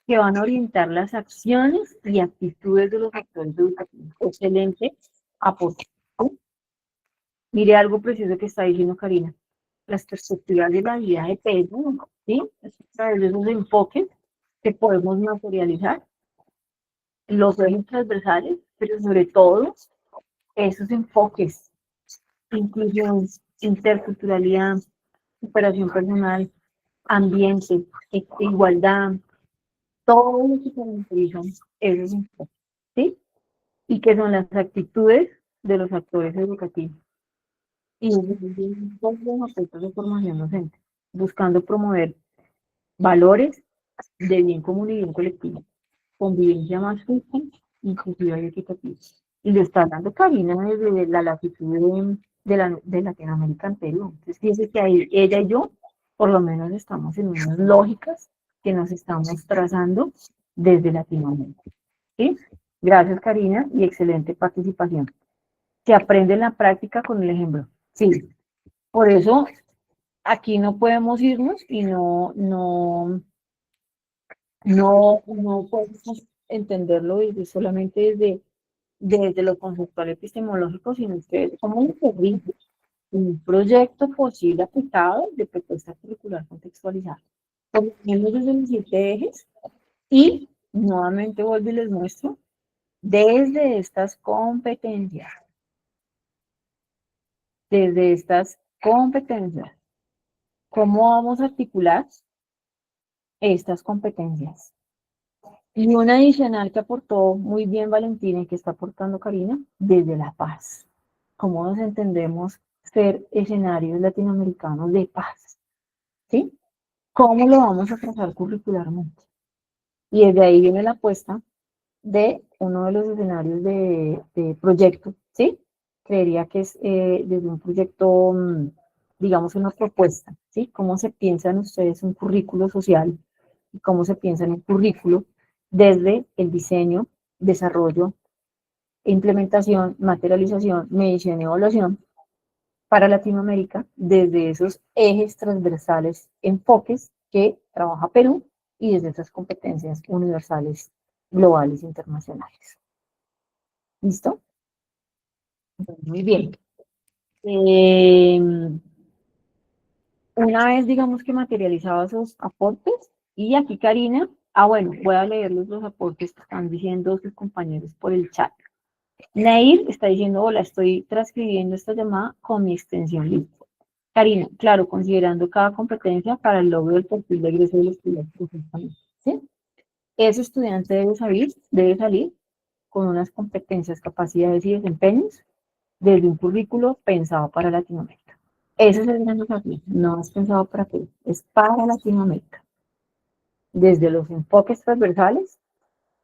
S1: que van a orientar las acciones y actitudes de los actores educativos. Excelente aporte. Mire algo precioso que está diciendo Karina. Las perspectivas de la vida de Pedro, ¿sí? Es a través de esos enfoques que podemos materializar los ejes transversales, pero sobre todo esos enfoques, inclusión, interculturalidad, superación personal, ambiente, igualdad, todo lo que se caracterizan esos enfoques, ¿sí? Y que son las actitudes de los actores educativos. Y todos los aspectos de formación docente, buscando promover valores de bien común y bien colectivo, convivencia más justa, inclusiva y equitativa. Y lo está dando Karina desde la latitud de Latinoamérica en Perú. Entonces, fíjense que ahí ella y yo, por lo menos, estamos en unas lógicas que nos estamos trazando desde Latinoamérica. ¿Sí? Gracias, Karina, y excelente participación. Se aprende en la práctica con el ejemplo. Sí, por eso aquí no podemos irnos y no podemos entenderlo solamente desde lo conceptual epistemológico, sino que como un proyecto posible aplicado de propuesta curricular contextualizada. Por lo menos desde los 7 ejes y nuevamente vuelvo y les muestro desde estas competencias, desde estas competencias. ¿Cómo vamos a articular estas competencias? Y una adicional que aportó muy bien Valentina y que está aportando Karina, desde la paz. ¿Cómo nos entendemos ser escenarios latinoamericanos de paz? ¿Sí? ¿Cómo lo vamos a trazar curricularmente? Y desde ahí viene la apuesta de uno de los escenarios de proyecto, ¿sí? Creería que es desde un proyecto, digamos, una propuesta, ¿sí? ¿Cómo se piensan ustedes un currículo social y cómo se piensa en un currículo desde el diseño, desarrollo, implementación, materialización, medición y evaluación para Latinoamérica desde esos ejes transversales, enfoques que trabaja Perú y desde esas competencias universales, globales, internacionales? ¿Listo? Muy bien. Una vez, digamos que materializaba esos aportes, y aquí Karina, bueno, voy a leerles los aportes que están diciendo sus compañeros por el chat. Nair está diciendo, hola, estoy transcribiendo esta llamada con mi extensión listo. Karina, claro, considerando cada competencia para el logro del perfil de egreso del estudiante, ¿sí? Ese estudiante debe salir con unas competencias, capacidades y desempeños desde un currículo pensado para Latinoamérica. Ese es el gran desafío, no es pensado para Perú, es para Latinoamérica. Desde los enfoques transversales,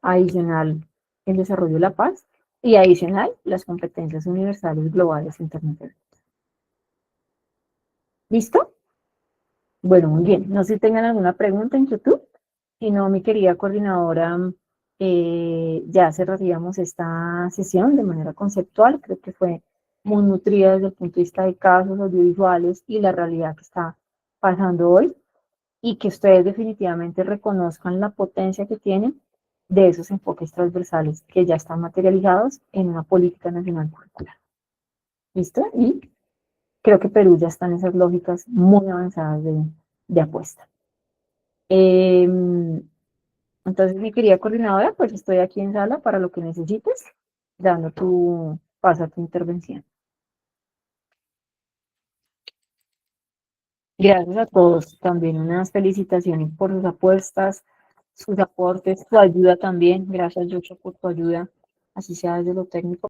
S1: adicional el desarrollo de la paz y adicional las competencias universales, globales, internacionales. ¿Listo? Bueno, muy bien. No sé si tengan alguna pregunta en YouTube. Si no, mi querida coordinadora, ya cerraríamos esta sesión de manera conceptual. Creo que fue muy nutrida desde el punto de vista de casos audiovisuales y la realidad que está pasando hoy, y que ustedes definitivamente reconozcan la potencia que tienen de esos enfoques transversales que ya están materializados en una política nacional curricular. ¿Listo? Y creo que Perú ya está en esas lógicas muy avanzadas de apuesta. Entonces, mi querida coordinadora, pues estoy aquí en sala para lo que necesites, dando tu paso a tu intervención. Gracias a todos. También unas felicitaciones por sus apuestas, sus aportes, su ayuda también. Gracias, Yocho, por tu ayuda, así sea desde lo técnico.